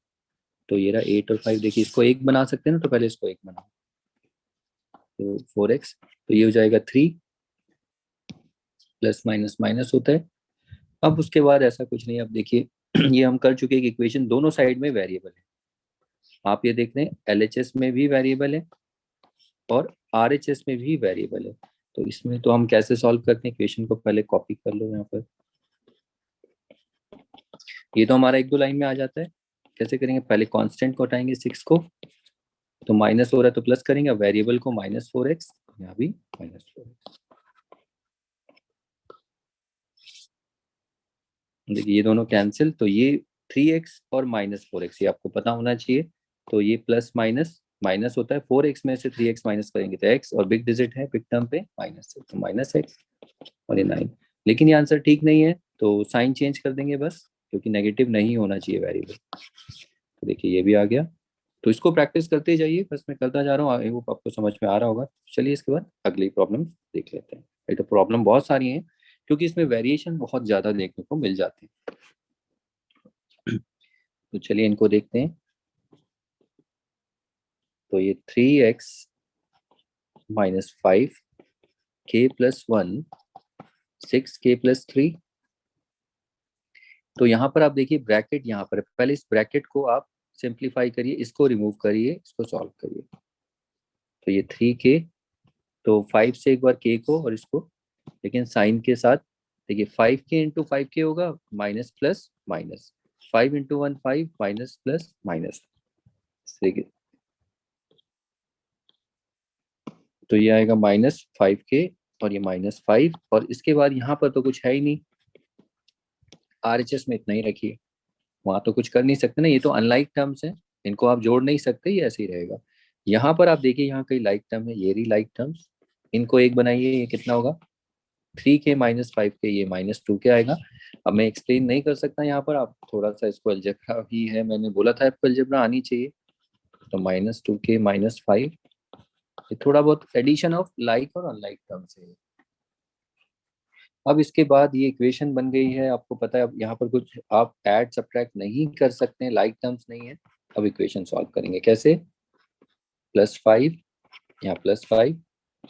तो ये रहा 8 और 5, देखिए इसको एक बना सकते हैं ना, तो पहले इसको एक बनाओ। तो 4x, तो ये हो जाएगा 3, प्लस माइनस माइनस होता है। अब उसके बाद ऐसा कुछ नहीं, अब देखिए ये हम कर चुके हैं कि इक्वेशन दोनों साइड में वेरिएबल है। आप ये देख रहे हैं एलएचएस में भी वेरिएबल है और आरएचएस में भी वेरिएबल है। तो इसमें तो हम कैसे सॉल्व करते हैं, इक्वेशन को पहले कॉपी कर लो यहाँ पर। ये तो हमारा एक दो लाइन में आ जाता है। कैसे करेंगे, पहले कांस्टेंट को हटाएंगे 6 को, तो माइनस हो रहा है तो प्लस करेंगे, वेरिएबल को -4x, यहाँ भी -4x। देखिए ये दोनों कैंसिल, तो ये 3x और -4x, ये आपको पता होना चाहिए। तो ये प्लस माइनस माइनस होता है, 4x में से 3x माइनस करेंगे तो x, और बिग डिजिट है, बिग टर्म पे माइनस है, तो -x और ये 9। लेकिन ये आंसर ठीक नहीं है, तो साइन चेंज कर देंगे बस, क्योंकि नेगेटिव नहीं होना चाहिए वेरिएबल। तो देखिए ये भी आ गया। तो इसको प्रैक्टिस करते जाइए, बस मैं करता जा रहा हूँ, आई होप आपको समझ में आ रहा होगा। चलिए इसके बाद अगली प्रॉब्लम देख लेते हैं। ये तो प्रॉब्लम बहुत सारी हैं, क्योंकि इसमें वेरिएशन बहुत ज़्यादा देखने को मिल जाते हैं। तो चलिए इनको देखते हैं। तो ये 3x-5 k+1 6k+3। तो यहाँ पर आप देखिए ब्रैकेट यहाँ पर, पहले इस ब्रैकेट को आप सिंप्लीफाई करिए, इसको रिमूव करिए, इसको सॉल्व करिए। तो ये 3k, तो 5 से एक बार k को और इसको, लेकिन साइन के साथ। देखिए 5k × 5k होगा, minus plus minus, 5 × 1 5, minus plus minus. देखिए तो ये आएगा -5k और ये -5, और इसके बाद यहाँ पर तो कुछ है ही नहीं, आरएचएस में इतना ही रखिए, वहां तो कुछ कर नहीं सकते ना, ये तो अनलाइक टर्म्स है, इनको आप जोड़ नहीं सकते, ये ऐसे ही रहेगा। यहाँ पर आप देखिए यहाँ कई लाइक टर्म है, ये रही लाइक टर्म्स, इनको एक बनाइए, ये कितना होगा, 3k-5k, ये -2k आएगा। अब मैं एक्सप्लेन नहीं कर सकता यहाँ पर, आप थोड़ा सा, इसको अलजेब्रा ही है, मैंने बोला था आपको अलजेब्रा आनी चाहिए। तो -2k-5, ये थोड़ा बहुत एडिशन ऑफ लाइक और अनलाइक टर्म्स है। अब इसके बाद ये इक्वेशन बन गई है, आपको पता है अब यहाँ पर कुछ आप ऐड सब्ट्रैक्ट नहीं कर सकते, लाइक टर्म्स नहीं है। अब इक्वेशन सॉल्व करेंगे कैसे, +5, यहाँ +5,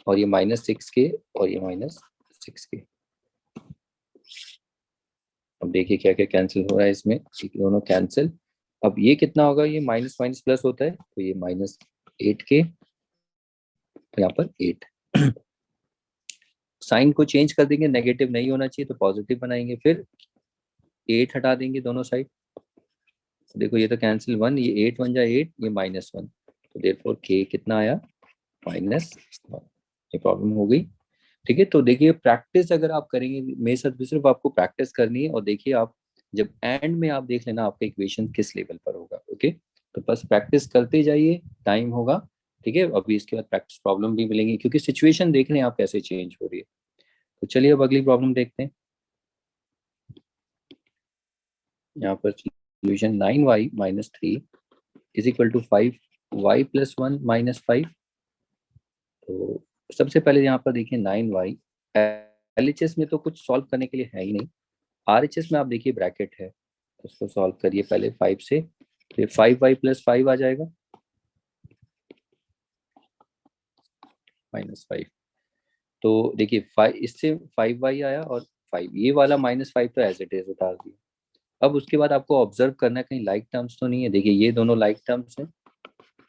और ये -6k और ये -6k। अब देखिए क्या क्या कैंसिल हो रहा है इसमें, दोनों कैंसिल। अब ये कितना होगा, ये माइनस माइनस प्लस होता है, तो ये -8k, तो यहाँ पर 8। साइन को चेंज कर देंगे, नेगेटिव नहीं होना चाहिए तो पॉजिटिव बनाएंगे, फिर 8 हटा देंगे दोनों साइड। देखो ये तो कैंसिल 1, ये 8 बन जाए 8, ये -1, तो देयरफॉर k कितना आया, -1। ये प्रॉब्लम हो गई। ठीक है, तो देखिए प्रैक्टिस अगर आप करेंगे, मेरे साथ भी सिर्फ आपको प्रैक्टिस करनी है, और देखिए आप जब एंड में आप देख लेना आपका इक्वेशन किस लेवल पर होगा। ओके, तो बस प्रैक्टिस करते जाइए, टाइम होगा। ठीक है, अभी इसके बाद प्रैक्टिस प्रॉब्लम भी मिलेंगी, क्योंकि सिचुएशन देख रहे हैं आप कैसे चेंज हो रही है। तो चलिए अब अगली प्रॉब्लम देखते हैं। यहाँ पर सोल्यूशन 9y-3 = 5y+1-5। तो सबसे पहले यहाँ पर देखिए 9y, एलएचएस में तो कुछ सॉल्व करने के लिए है ही नहीं, आरएचएस में आप देखिए ब्रैकेट है, तो उसको सॉल्व करिए पहले 5 से, फिर 5y+5 आ जाएगा, -5। तो देखिए 5, इससे 5y आया और 5, ये वाला -5 तो एज इट इज उतार दिया। अब उसके बाद आपको ऑब्जर्व करना है कहीं लाइक टर्म्स तो नहीं है, देखिए ये दोनों लाइक टर्म्स हैं,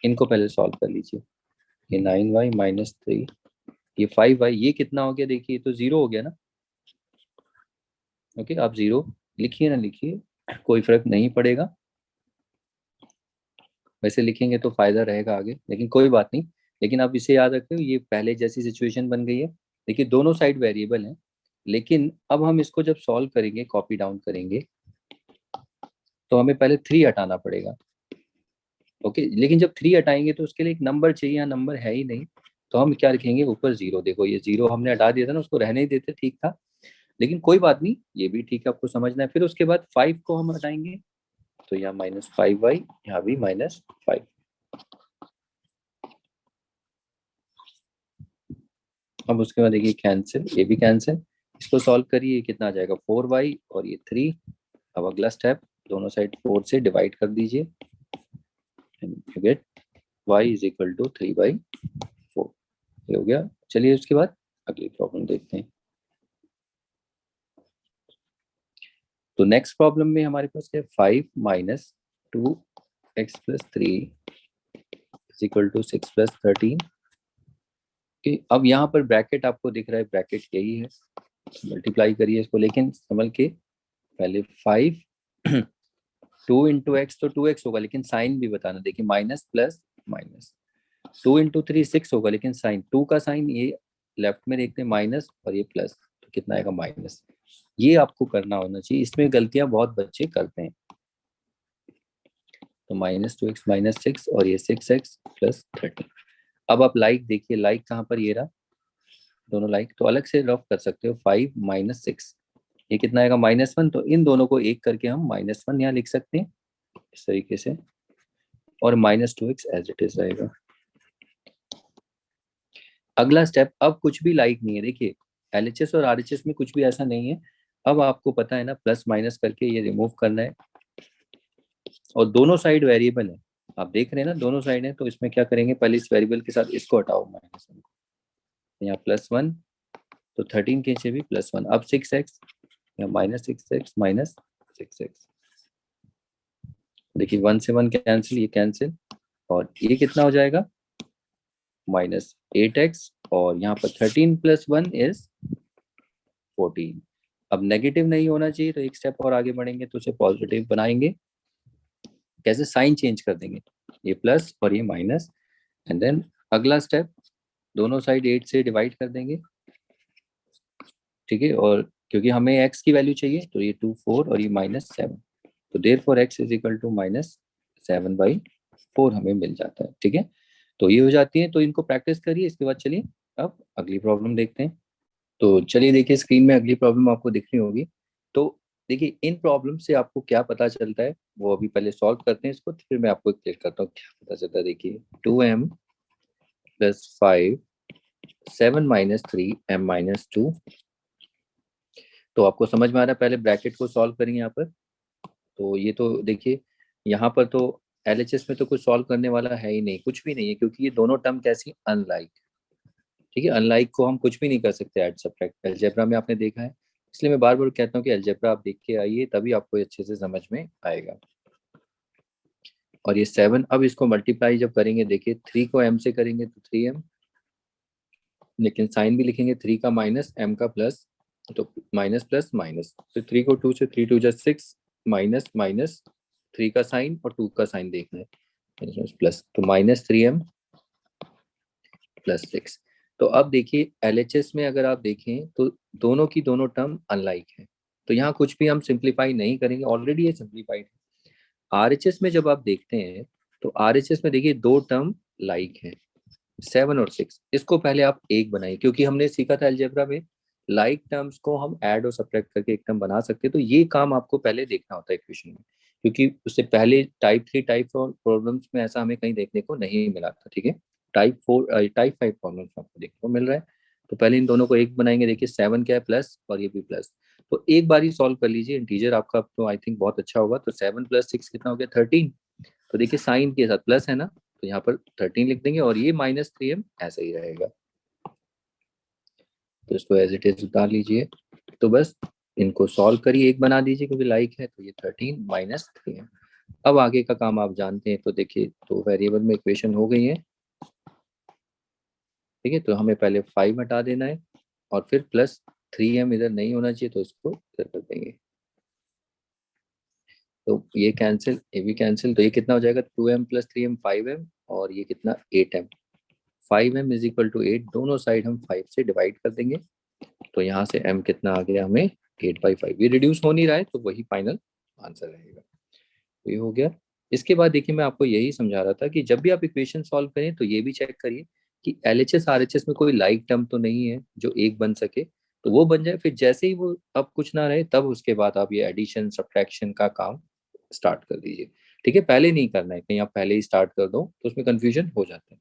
इनको पहले सॉल्व कर लीजिए। ये 9y-3, ये 5y, ये कितना हो गया, देखिए ये तो 0 हो गया ना। ओके, आप 0 लिखिए ना लिखिए, कोई फर्क नहीं पड़ेगा। वैसे लिखेंगे तो फायदा रहेगा आगे, लेकिन कोई बात नहीं। लेकिन अब इसे याद रखते हो, ये पहले जैसी सिचुएशन बन गई है। देखिए दोनों साइड वेरिएबल हैं, लेकिन अब हम इसको जब सॉल्व करेंगे, कॉपी डाउन करेंगे, तो हमें पहले 3 हटाना पड़ेगा। ओके, लेकिन जब 3 हटाएंगे तो उसके लिए एक नंबर चाहिए, यहाँ नंबर है ही नहीं। तो हम क्या लिखेंगे, ऊपर 0। देखो ये 0 हमने हटा दिया था ना, उसको रहने ही देते, ठीक था। लेकिन कोई बात नहीं, ये भी ठीक है, आपको समझना है। फिर उसके बाद 5 को हम हटाएंगे, तो यहाँ -5y, यहाँ भी -5। अब उसके बाद देखिए कैंसिल, ये भी कैंसिल। इसको सॉल्व करिए, कितना आ जाएगा 4y और ये 3। अब अगला स्टेप, दोनों साइड 4 से डिवाइड कर दीजिए, you get y is equal to 3/4। ये हो गया। चलिए उसके बाद अगली प्रॉब्लम देखते हैं। तो नेक्स्ट प्रॉब्लम में हमारे पास है 5 minus 2x+3 is equal to 6+13। कि अब यहाँ पर ब्रैकेट आपको दिख रहा है, ब्रैकेट यही है, मल्टीप्लाई करिए इसको, लेकिन संभल के। पहले 5 2 इंटू एक्स, तो 2x होगा, लेकिन साइन भी बताना। देखिए माइनस प्लस माइनस, 2 इंटू 3 6 होगा, लेकिन साइन 2 का साइन ये लेफ्ट में देखते हैं माइनस, और ये प्लस, तो कितना आएगा माइनस। ये आपको करना होना चाहिए, इसमें गलतियां बहुत बच्चे करते हैं। तो -2x -6 और ये 6x प्लस 13। अब आप लाइक देखिए, लाइक कहाँ पर, ये रहा दोनों लाइक, तो अलग से रफ कर सकते हो। 5 -6, ये कितना आएगा -1। तो इन दोनों को एक करके हम -1 यहाँ लिख सकते हैं इस तरीके से, और -2x एज इट इज रहेगा। अगला स्टेप, अब कुछ भी लाइक नहीं है, देखिए एलएचएस और आरएचएस में कुछ भी ऐसा नहीं है। अब आपको पता है ना, प्लस माइनस करके ये रिमूव करना है, और दोनों साइड वेरिएबल है। आप देख रहे हैं ना, दोनों साइड है, तो इसमें क्या करेंगे, पहले इस वेरिएबल के साथ इसको हटाओ -1, यहाँ +1, तो 13 के नीचे भी +1। अब 6x, यहाँ -6x -6x। देखिए 1 से 1 कैंसिल, ये कैंसिल, और ये कितना हो जाएगा -8x, और यहाँ पर 13 + 1 इज 14। अब नेगेटिव नहीं होना चाहिए, तो एक स्टेप और आगे बढ़ेंगे, तो उसे पॉजिटिव बनाएंगे। कैसे, साइन चेंज कर देंगे, ये प्लस और ये माइनस, एंड देन अगला स्टेप, दोनों साइड 8 से डिवाइड कर देंगे, ठीक है। और क्योंकि हमें x की वैल्यू चाहिए, तो ये 2 4 और ये -7, तो therefore x is equal to -7/4 हमें मिल जाता है, ठीक है। तो ये हो जाती है, तो इनको प्रैक्टिस करिए। इसके बाद चलिए अब अगली प्रॉब्लम देखते हैं। तो चलिए देखिए, स्क्रीन में अगली प्रॉब्लम आपको दिख रही होगी। तो देखिए इन प्रॉब्लम से आपको क्या पता चलता है, वो अभी पहले सॉल्व करते हैं इसको, तो फिर मैं आपको क्लियर करता हूँ क्या पता चलता है। देखिए 2m + 5 7 - 3 m - 2। तो आपको समझ में आ रहा है, पहले ब्रैकेट को सॉल्व करेंगे यहाँ पर। तो ये तो देखिए, यहाँ पर तो एलएचएस में तो कुछ सॉल्व करने वाला है ही नहीं, कुछ भी नहीं है, क्योंकि ये दोनों टर्म कैसी, अनलाइक। ठीक है, अनलाइक को हम कुछ भी नहीं कर सकते ऐड सब्ट्रैक्ट, अलजेब्रा में आपने देखा है। इसलिए मैं बार बार कहता हूँ कि अलजेब्रा आप देख के आइए, तभी आपको अच्छे से समझ में आएगा। और ये 7, अब इसको मल्टीप्लाई जब करेंगे, देखिए 3 को m से करेंगे तो 3m, लेकिन साइन भी लिखेंगे, 3 का माइनस m का प्लस, तो माइनस प्लस माइनस, तो 3 को 2 से, 3 2 6, माइनस माइनस, 3 का साइन और 2 का साइन देखना है, प्लस, तो -3m + 6। तो अब देखिए एलएचएस में अगर आप देखें, तो दोनों की दोनों टर्म अनलाइक है, तो यहाँ कुछ भी हम सिंप्लीफाई नहीं करेंगे, ऑलरेडी ये सिंप्लीफाइड है। आरएचएस में जब आप देखते हैं, तो आरएचएस में देखिए दो टर्म लाइक है, 7 और 6। इसको पहले आप एक बनाइए, क्योंकि हमने सीखा था अलजेब्रा में लाइक टर्म्स को हम ऐड और सब्ट्रैक्ट करके एक टर्म बना सकते हैं। तो ये काम आपको पहले देखना होता है इक्वेशन में, क्योंकि उससे पहले टाइप 3 टाइप 4 प्रॉब्लम्स में ऐसा हमें कहीं देखने को नहीं मिला था, ठीक है। टाइप 5 प्रॉब्लम्स आपको देखने को मिल रहा है। तो पहले इन दोनों को एक बनाएंगे। देखिए 7 क्या है, प्लस, और ये भी प्लस। तो एक बार ही सॉल्व कर लीजिए, इंटीजर आपका तो आई थिंक बहुत अच्छा होगा। तो 7 + 6 कितना हो गया, 13। तो देखिए साइन के साथ प्लस है ना, तो यहाँ पर 13 लिख देंगे, और ये -3m ऐसा ही रहेगा। तो इसको एज इट इज उतार लीजिए। तो बस इनको सॉल्व करिए, एक बना दीजिए, क्योंकि लाइक है, तो ये 13 -3m। अब आगे का काम आप जानते हैं। तो देखिए तो वेरिएबल में इक्वेशन हो गई है, ठीक है। तो हमें पहले 5 हटा देना है, और फिर +3m इधर नहीं होना चाहिए, तो इसको इधर कर देंगे। तो ये कैंसिल, ये भी कैंसिल, तो ये कितना हो जाएगा 2m + 3m 5m, और ये कितना 8m। 5m is equal to 8, दोनों साइड हम 5 से डिवाइड कर देंगे, तो यहाँ से m कितना आ गया हमें 8/5। ये रिड्यूस हो नहीं रहा है तो वही फाइनल आंसर रहेगा। तो ये हो गया। इसके बाद देखिए मैं आपको यही समझा रहा था कि जब भी आप इक्वेशन सॉल्व करें तो ये भी चेक करिए कि LHS RHS में कोई लाइक टर्म तो नहीं है जो एक बन सके, तो वो बन जाए। फिर जैसे ही वो अब कुछ ना रहे तब उसके बाद आप ये एडिशन सब्ट्रैक्शन का काम स्टार्ट कर दीजिए। ठीक है, पहले नहीं करना है, कहीं आप पहले ही स्टार्ट कर दो तो उसमें कंफ्यूजन हो जाता है।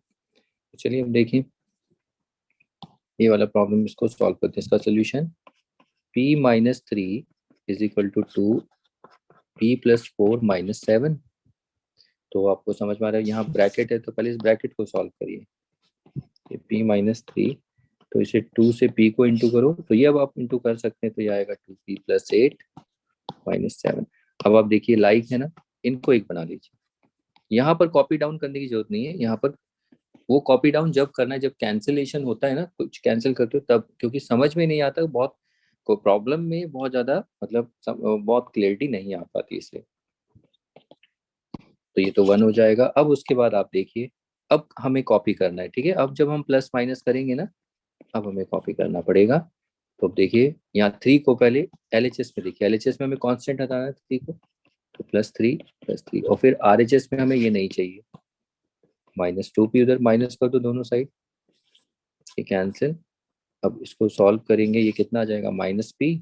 तो चलिए अब देखिए ये वाला प्रॉब्लम, इसको सॉल्व करते हैं। इसका solution p-3 is equal to 2, p+4 - 7। तो आपको समझ में आ रहा है, यहाँ ब्रैकेट है तो पहले इस ब्रैकेट को सॉल्व करिए। ये p-3, तो इसे 2 से p को इंटू करो, तो ये अब आप इंटू कर सकते हैं, तो ये आएगा 2p + 8 - 7। अब आप देखिए लाइक है ना, इनको एक बना लीजिए। यहाँ पर कॉपी डाउन करने की जरूरत नहीं है, यहाँ पर वो कॉपी डाउन जब करना है जब कैंसिलेशन होता है ना, कुछ कैंसिल करते हो तब, क्योंकि समझ में नहीं आता, बहुत को प्रॉब्लम में बहुत ज्यादा मतलब बहुत क्लियरिटी नहीं आ पाती इसलिए। तो ये तो 1 हो जाएगा। अब उसके बाद आप देखिए अब हमें कॉपी करना है। ठीक है, अब जब हम प्लस माइनस करेंगे ना, अब हमें कॉपी करना पड़ेगा। तो अब देखिए यहाँ 3 को पहले LHS में, देखिए LHS में हमें कांस्टेंट हटाना है 3 को, तो +3 और फिर RHS में हमें ये नहीं चाहिए, -2p उधर माइनस कर दो दोनों साइड, ये कैंसिल। अब इसको सॉल्व करेंगे, ये कितना आ जाएगा -p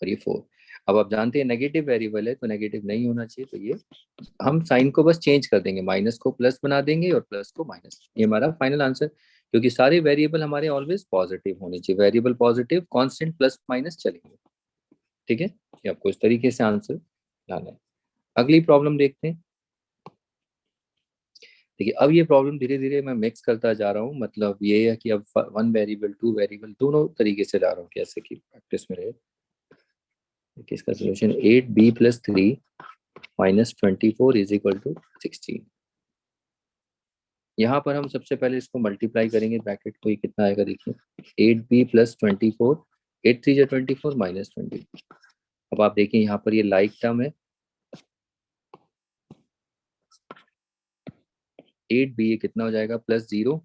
और ये 4। अब आप जानते हैं नेगेटिव वेरिएबल है तो नेगेटिव नहीं होना चाहिए, तो ये हम साइन को बस चेंज कर देंगे, माइनस को प्लस बना देंगे और प्लस को माइनस। ये हमारा फाइनल आंसर, क्योंकि सारे वेरिएबल हमारे ऑलवेज पॉजिटिव होने चाहिए, variable positive constant plus minus चलेंगे। ठीक है, ये आपको इस तरीके से आंसर लाना है। अगली प्रॉब्लम देखते हैं। देखिए अब ये प्रॉब्लम धीरे धीरे मैं मिक्स करता जा रहा हूँ, मतलब ये है कि अब 1 वेरिएबल 2 वेरिएबल दोनों तरीके से ला रहा हूँ, कैसे कि प्रैक्टिस में रहे। देखिए इसका solution 8b + 3 - 24 is equal to 16। यहाँ पर हम सबसे पहले इसको मल्टीप्लाई करेंगे ब्रैकेट को, ये कितना आएगा देखिए 8b + 24, 8×3 = 24 -20। अब आप देखिए यहाँ पर ये लाइक टर्म है 8b, ये कितना हो जाएगा +0,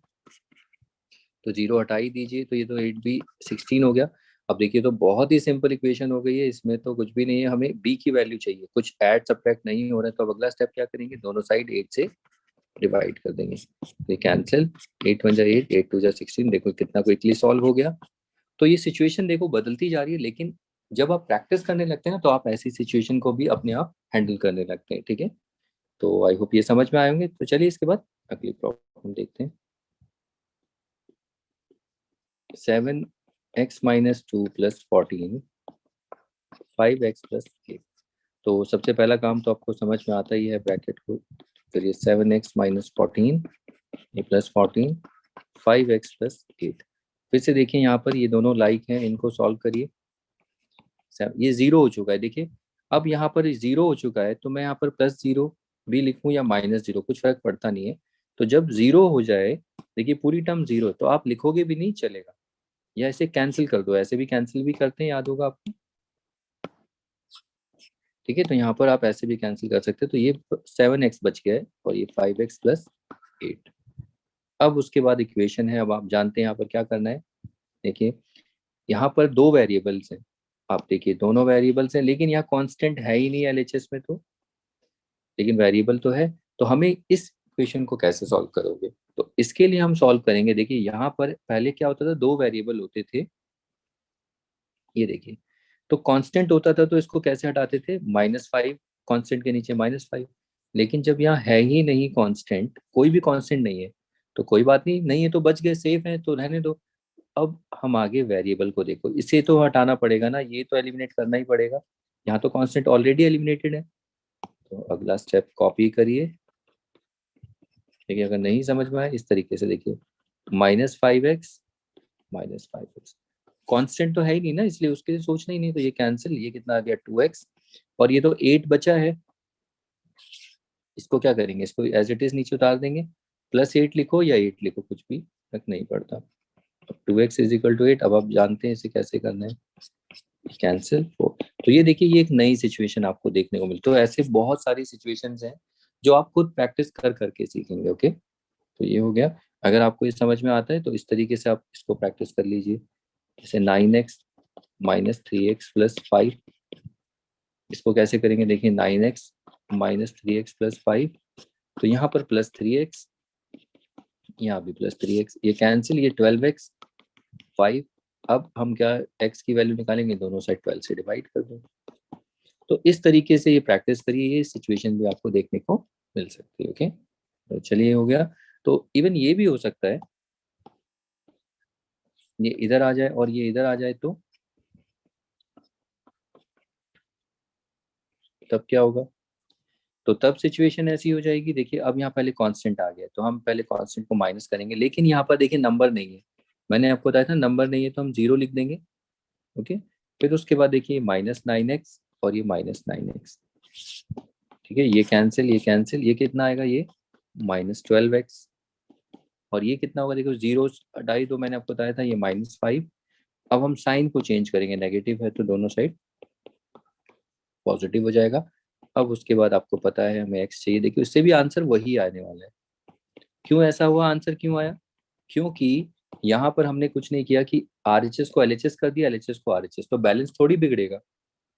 तो 0 हटा ही दीजिए, तो ये तो 8b 16 हो गया। अब देखिए तो बहुत ही सिंपल इक्वेशन हो गई है, इसमें तो कुछ भी नहीं है, हमें b की वैल्यू चाहिए, कुछ ऐड सब्ट्रैक्ट नहीं हो रहा है। तो अब अगला स्टेप क्या करेंगे, दोनों साइड 8 से डिवाइड कर देंगे, ये कैंसिल, 8 × 1 = 8, 8 × 2 = 16। देखो कितना क्विकली सॉल्व हो गया। तो ये सिचुएशन देखो बदलती जा रही है, लेकिन जब आप प्रैक्टिस करने लगते हैं ना तो आप ऐसी सिचुएशन को भी अपने आप हैंडल करने लगते हैं। ठीक है, तो आई होप ये समझ में आए होंगे। तो चलिए इसके बाद अगली प्रॉब्लम देखते हैं। 7x - 2 + 14, 5x + 8। तो सबसे पहला काम तो आपको समझ में आता ही है, ब्रैकेट को करिए 7x - 14, ये +14, 5x + 8। फिर से देखिए यहाँ पर ये दोनों लाइक हैं, इनको सॉल्व करिए। ये 0 हो चुका है, देखिए अब यहाँ पर 0 हो चुका है, तो मैं यहाँ पर +0 भी लिखूँ या -0 कुछ फर्क पड़ता नहीं है। तो जब 0 हो जाए, देखिए पूरी टर्म 0, तो आप लिखोगे भी नहीं चलेगा, या इसे कैंसिल कर दो, ऐसे भी कैंसिल भी करते हैं, याद होगा आपको। ठीक है, तो यहाँ पर आप ऐसे भी कैंसिल कर सकते हैं, तो ये 7x बच गया है और ये 5x + 8। अब उसके बाद इक्वेशन है, अब आप जानते हैं यहाँ पर क्या करना है। देखिए यहाँ पर दो वेरिएबल्स हैं, आप देखिए दोनों वेरिएबल्स हैं, लेकिन यहाँ कांस्टेंट है ही नहीं LHS में, तो लेकिन वेरिएबल तो है। तो हमें इस इक्वेशन को कैसे सॉल्व करोगे, तो इसके लिए हम सॉल्व करेंगे। देखिए यहाँ पर पहले क्या होता था, दो वेरिएबल होते थे, ये देखिए, तो कांस्टेंट होता था तो इसको कैसे हटाते थे, -5, कांस्टेंट के नीचे -5। लेकिन जब यहाँ है ही नहीं कांस्टेंट, कोई भी कांस्टेंट नहीं है, तो कोई बात नहीं, नहीं है तो बच गए, सेफ है तो रहने दो। अब हम आगे वेरिएबल को देखो, इसे तो हटाना पड़ेगा ना, ये तो एलिमिनेट करना ही पड़ेगा। यहाँ तो कांस्टेंट ऑलरेडी एलिमिनेटेड है, तो अगला स्टेप कॉपी करिए। देखिए अगर नहीं समझ में आए इस तरीके से देखिए, -5x -5x, कांस्टेंट तो है ही नहीं ना, इसलिए उसके लिए सोचना ही नहीं, तो ये कैंसिल, ये कितना आ गया 2x, और ये तो 8 बचा है, इसको क्या करेंगे, इसको एज इट इज नीचे उतार देंगे, +8 लिखो या 8 लिखो, कुछ भी फर्क नहीं पड़ता। 2x = 8। अब आप जानते हैं इसे कैसे करना है, कैंसिल। तो ये देखिए, ये एक नई सिचुएशन आपको देखने को मिलती है। तो ऐसे बहुत सारी सिचुएशंस हैं जो आप खुद प्रैक्टिस कर करके सीखेंगे। ओके, तो ये हो गया। अगर आपको ये समझ में आता है तो इस तरीके से आप इसको प्रैक्टिस कर लीजिए। जैसे 9x माइनस 3x प्लस 5, इसको कैसे करेंगे देखिए, 9x माइनस 3x प्लस 5, तो यहाँ पर प्लस 3x, यहाँ भी प्लस 3x, ये कैंसिल, ये 12x 5। अब हम क्या x की वैल्यू निकालेंगे, दोनों साइड 12 से डिवाइड कर दो। तो इस तरीके से ये प्रैक्टिस करिए, ये सिचुएशन भी आपको देखने को मिल सकती है। ओके, तो चलिए हो गया। तो इवन ये भी हो सकता है, ये इधर आ जाए और ये इधर आ जाए, तो तब क्या होगा, तो तब सिचुएशन ऐसी हो जाएगी। देखिए अब यहाँ पहले कांस्टेंट आ गया, तो हम पहले कांस्टेंट को माइनस करेंगे, लेकिन यहाँ पर देखिए नंबर नहीं है। मैंने आपको बताया था नंबर नहीं है तो हम 0 लिख देंगे। ओके, फिर उसके बाद देखिए -9x और ये -9x, ठीक है, ये कैंसिल, ये कैंसिल, ये कितना आएगा, ये -12x, और ये कितना होगा, देखो जीरो हटाई तो मैंने आपको बताया था ये -5। अब हम साइन को चेंज करेंगे, नेगेटिव है तो दोनों साइड पॉजिटिव हो जाएगा। अब उसके बाद आपको पता है हमें x चाहिए, देखिए उससे भी आंसर वही आने वाला है। क्यों ऐसा हुआ, आंसर क्यों आया, क्योंकि यहाँ पर हमने कुछ नहीं किया कि RHS को LHS कर दिया, LHS को RHS, तो बैलेंस थोड़ी बिगड़ेगा,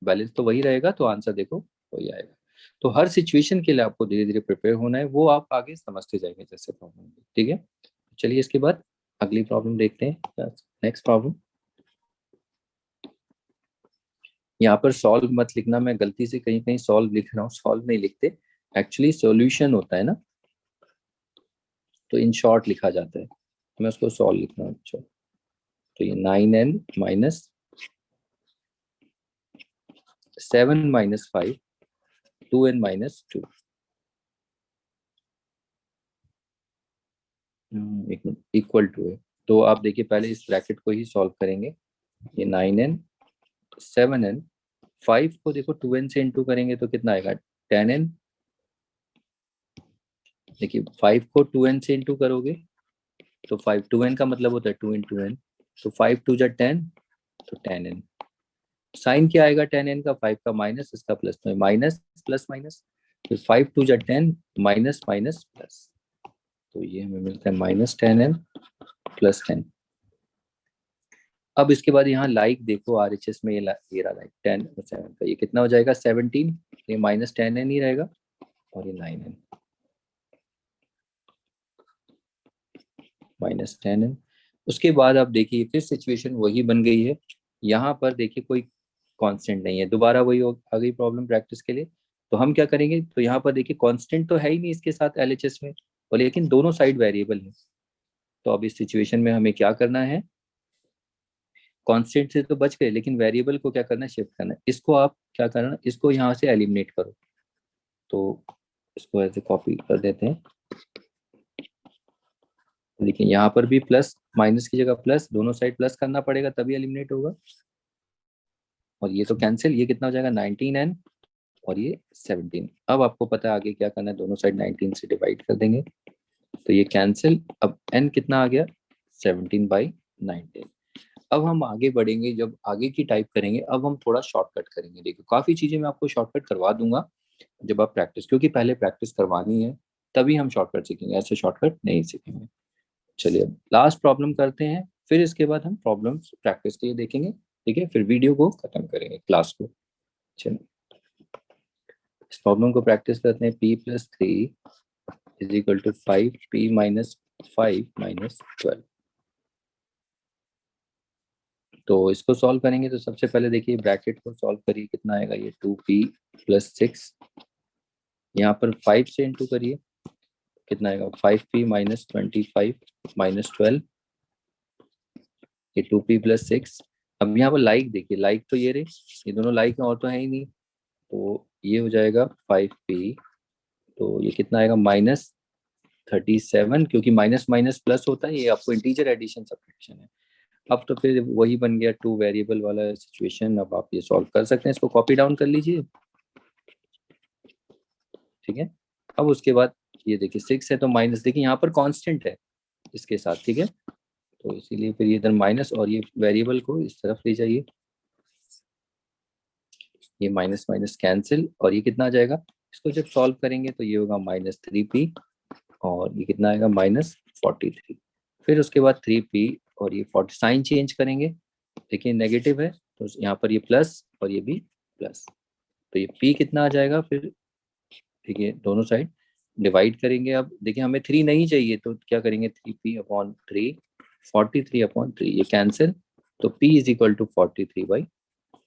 बैलेंस तो वही रहेगा, तो आंसर देखो वही आएगा। तो हर सिचुएशन के लिए आपको धीरे धीरे प्रिपेयर होना है, वो आप आगे समझते जाएंगे जैसे प्रॉब्लम। ठीक है, चलिए इसके बाद अगली प्रॉब्लम देखते हैं। नेक्स्ट प्रॉब्लम, यहाँ पर सॉल्व मत लिखना, मैं गलती से कहीं कहीं सॉल्व लिख रहा हूँ, सॉल्व नहीं लिखते, एक्चुअली सॉल्यूशन होता है ना, तो इन शॉर्ट लिखा जाता है, तो मैं उसको सॉल्व लिख रहा हूँ। अच्छा, तो ये 9n minus 7 minus 5 2n minus 2, एक मिनट, इक्वल टू है। तो आप देखिए पहले इस ब्रैकेट को ही सॉल्व करेंगे, ये 9n 7n, 5 को देखो 2n से इंटू करेंगे तो कितना आएगा, 10n। देखिए 5 को 2n से इंटू करोगे तो 5, 2n का मतलब होता है 2 इंटू n, तो 5 2 जा 10, तो 10n। साइन क्या आएगा 10n का, 5 का माइनस, इसका प्लस, तो माइनस प्लस माइनस, फिर 5 2 जा 10, माइनस माइनस प्लस, तो ये हमें मिलता है -10n प्लस 10। अब इसके बाद यहाँ लाइक देखो, RHS में ये रहा लाइक 10 और 7 का, ये कितना हो जाएगा 17, ये -10n ही रहेगा, और ये 9n -10n। उसके बाद आप देखिए फिर सिचुएशन वही बन गई है, यहाँ पर देखिए कोई कांस्टेंट नहीं है, दोबारा वही आ गई प्रॉब्लम प्रैक्टिस के लिए। तो हम क्या करेंगे, तो यहाँ पर देखिए कांस्टेंट तो है ही नहीं इसके साथ LHS में, और लेकिन दोनों साइड वेरिएबल है। तो अब इस सिचुएशन में हमें क्या करना है, कांस्टेंट से तो बच गए, लेकिन वेरिएबल को क्या करना है, शिफ्ट करना है। इसको आप क्या करना, इसको यहाँ से एलिमिनेट करो, तो इसको ऐसे कॉपी कर देते हैं। देखिए यहाँ पर भी प्लस, माइनस की जगह प्लस, दोनों साइड प्लस करना पड़ेगा तभी एलिमिनेट होगा, और ये तो कैंसिल, ये कितना हो जाएगा 19n और ये 17। अब आपको पता है आगे क्या करना है, दोनों साइड 19 से डिवाइड कर देंगे, तो ये कैंसिल, अब n कितना आ गया 17/19। अब हम आगे बढ़ेंगे, जब आगे की टाइप करेंगे अब हम थोड़ा शॉर्टकट करेंगे। देखिए काफी चीजें मैं आपको शॉर्टकट करवा दूंगा जब आप प्रैक्टिस, क्योंकि पहले प्रैक्टिस करवानी है तभी हम शॉर्टकट सीखेंगे, ऐसे शॉर्टकट नहीं सीखेंगे। चलिए अब लास्ट प्रॉब्लम करते हैं, फिर इसके बाद हम प्रॉब्लम्स प्रैक्टिस के लिए देखेंगे। ठीक है, फिर वीडियो को खत्म करेंगे, क्लास को। चलिए इस प्रॉब्लम को प्रैक्टिस करते हैं। p+3 is equal to 5p minus 5 minus 12। तो इसको सॉल्व करेंगे तो सबसे पहले देखिए ब्रैकेट को सॉल्व करिए, कितना आएगा, ये 2p प्लस 6, यहाँ पर 5 से इंटू करिए, कितना आएगा 5p माइनस 25 माइनस 12, ये 2p प्लस 6। अब यहाँ पर लाइक देखिए, लाइक तो ये रहे, ये दोनों लाइक है और तो है ही नहीं, तो ये हो जाएगा 5p, तो ये कितना आएगा -37, क्योंकि माइनस माइनस प्लस होता है, ये आपको इंटीजर एडिशन सब्ट्रैक्शन है। अब तो फिर वही बन गया टू वेरिएबल वाला सिचुएशन, अब आप ये सॉल्व कर सकते हैं, इसको कॉपी डाउन कर लीजिए। ठीक है, अब उसके बाद ये देखिए 6 है तो माइनस, देखिए यहाँ पर कांस्टेंट है इसके साथ, ठीक है, तो इसीलिए फिर ये इधर माइनस, और ये वेरिएबल को इस तरफ ले जाइए, ये माइनस माइनस कैंसिल, और ये कितना आ जाएगा, इसको जब सॉल्व करेंगे तो ये होगा -3p, और ये कितना आएगा -43। फिर उसके बाद 3p, और ये 40 साइन चेंज करेंगे, देखिए नेगेटिव है तो यहाँ पर ये प्लस और ये भी प्लस, तो ये p कितना आ जाएगा, फिर देखिए दोनों साइड डिवाइड करेंगे। अब देखिए हमें 3 नहीं चाहिए तो क्या करेंगे, 3p/3, 43/3, ये कैंसिल, तो p इज इक्वल टू 43/3।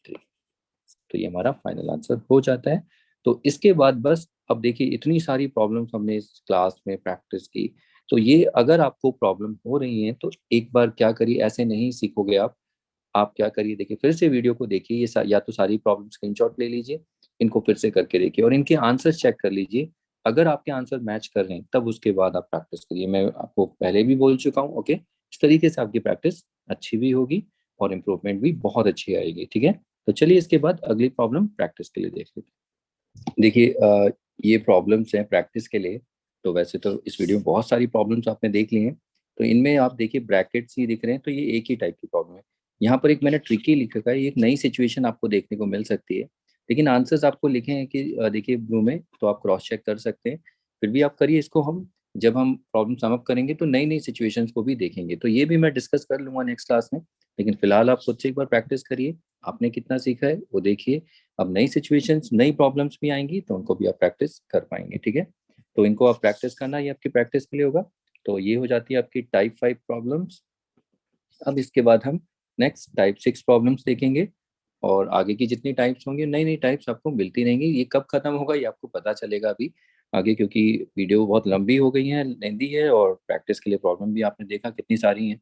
तो ये हमारा फाइनल आंसर हो जाता है। तो इसके बाद बस अब देखिए इतनी सारी प्रॉब्लम्स हमने इस क्लास में प्रैक्टिस की, तो ये अगर आपको प्रॉब्लम हो रही है तो एक बार क्या करिए, ऐसे नहीं सीखोगे आप क्या करिए, देखिए फिर से वीडियो को देखिए, ये या तो सारी प्रॉब्लम स्क्रीनशॉट ले लीजिए, इनको फिर से करके देखिए और इनके आंसर्स चेक कर लीजिए। अगर आपके आंसर मैच कर रहे हैं तब उसके बाद आप प्रैक्टिस करिए। मैं आपको पहले भी बोल चुका हूँ, ओके, इस तरीके से आपकी प्रैक्टिस अच्छी भी होगी और इम्प्रूवमेंट भी बहुत अच्छी आएगी, ठीक है। तो चलिए इसके बाद अगली प्रॉब्लम प्रैक्टिस के लिए देख लेते हैं। देखिए ये प्रॉब्लम्स हैं प्रैक्टिस के लिए। तो वैसे तो इस वीडियो में बहुत सारी प्रॉब्लम्स आपने देख ली हैं, तो इनमें आप देखिए ब्रैकेट्स ही दिख रहे हैं, तो ये एक ही टाइप की प्रॉब्लम है। यहाँ पर एक मैंने ट्रिकी लिख रखा है, ये एक नई सिचुएशन आपको देखने को मिल सकती है, लेकिन आंसर्स आपको लिखे हैं कि देखिए ब्लू में, तो आप क्रॉस चेक कर सकते हैं। फिर भी आप करिए इसको, हम जब हम प्रॉब्लम सम अप करेंगे तो नई नई सिचुएशंस को भी देखेंगे, तो ये भी मैं डिस्कस कर लूंगा नेक्स्ट क्लास में। लेकिन फिलहाल आप खुद से एक बार प्रैक्टिस करिए, आपने कितना सीखा है वो देखिए। अब नई सिचुएशंस नई प्रॉब्लम्स भी आएंगी तो उनको भी आप प्रैक्टिस कर पाएंगे, ठीक है। तो इनको आप प्रैक्टिस करना, ये आपकी प्रैक्टिस के लिए होगा। तो ये हो जाती है आपकी टाइप 5 प्रॉब्लम्स। अब इसके बाद हम नेक्स्ट टाइप 6 प्रॉब्लम्स देखेंगे, और आगे की जितनी टाइप्स होंगी नई नई टाइप्स आपको मिलती रहेंगी। ये कब खत्म होगा ये आपको पता चलेगा अभी आगे, क्योंकि वीडियो बहुत लंबी हो गई है, लेंदी है, और प्रैक्टिस के लिए प्रॉब्लम भी आपने देखा कितनी सारी हैं,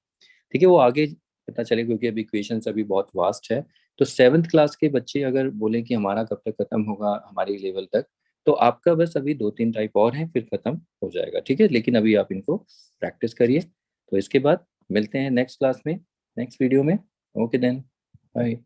ठीक है। वो आगे पता चलेगा क्योंकि अभी इक्वेशंस अभी बहुत वास्ट है। तो 7th क्लास के बच्चे अगर बोले कि हमारा कब तक खत्म होगा हमारी लेवल तक, तो आपका बस अभी 2-3 टाइप और हैं फिर खत्म हो जाएगा, ठीक है। लेकिन अभी आप इनको प्रैक्टिस करिए। तो इसके बाद मिलते हैं नेक्स्ट क्लास में, नेक्स्ट वीडियो में। Okay then, bye.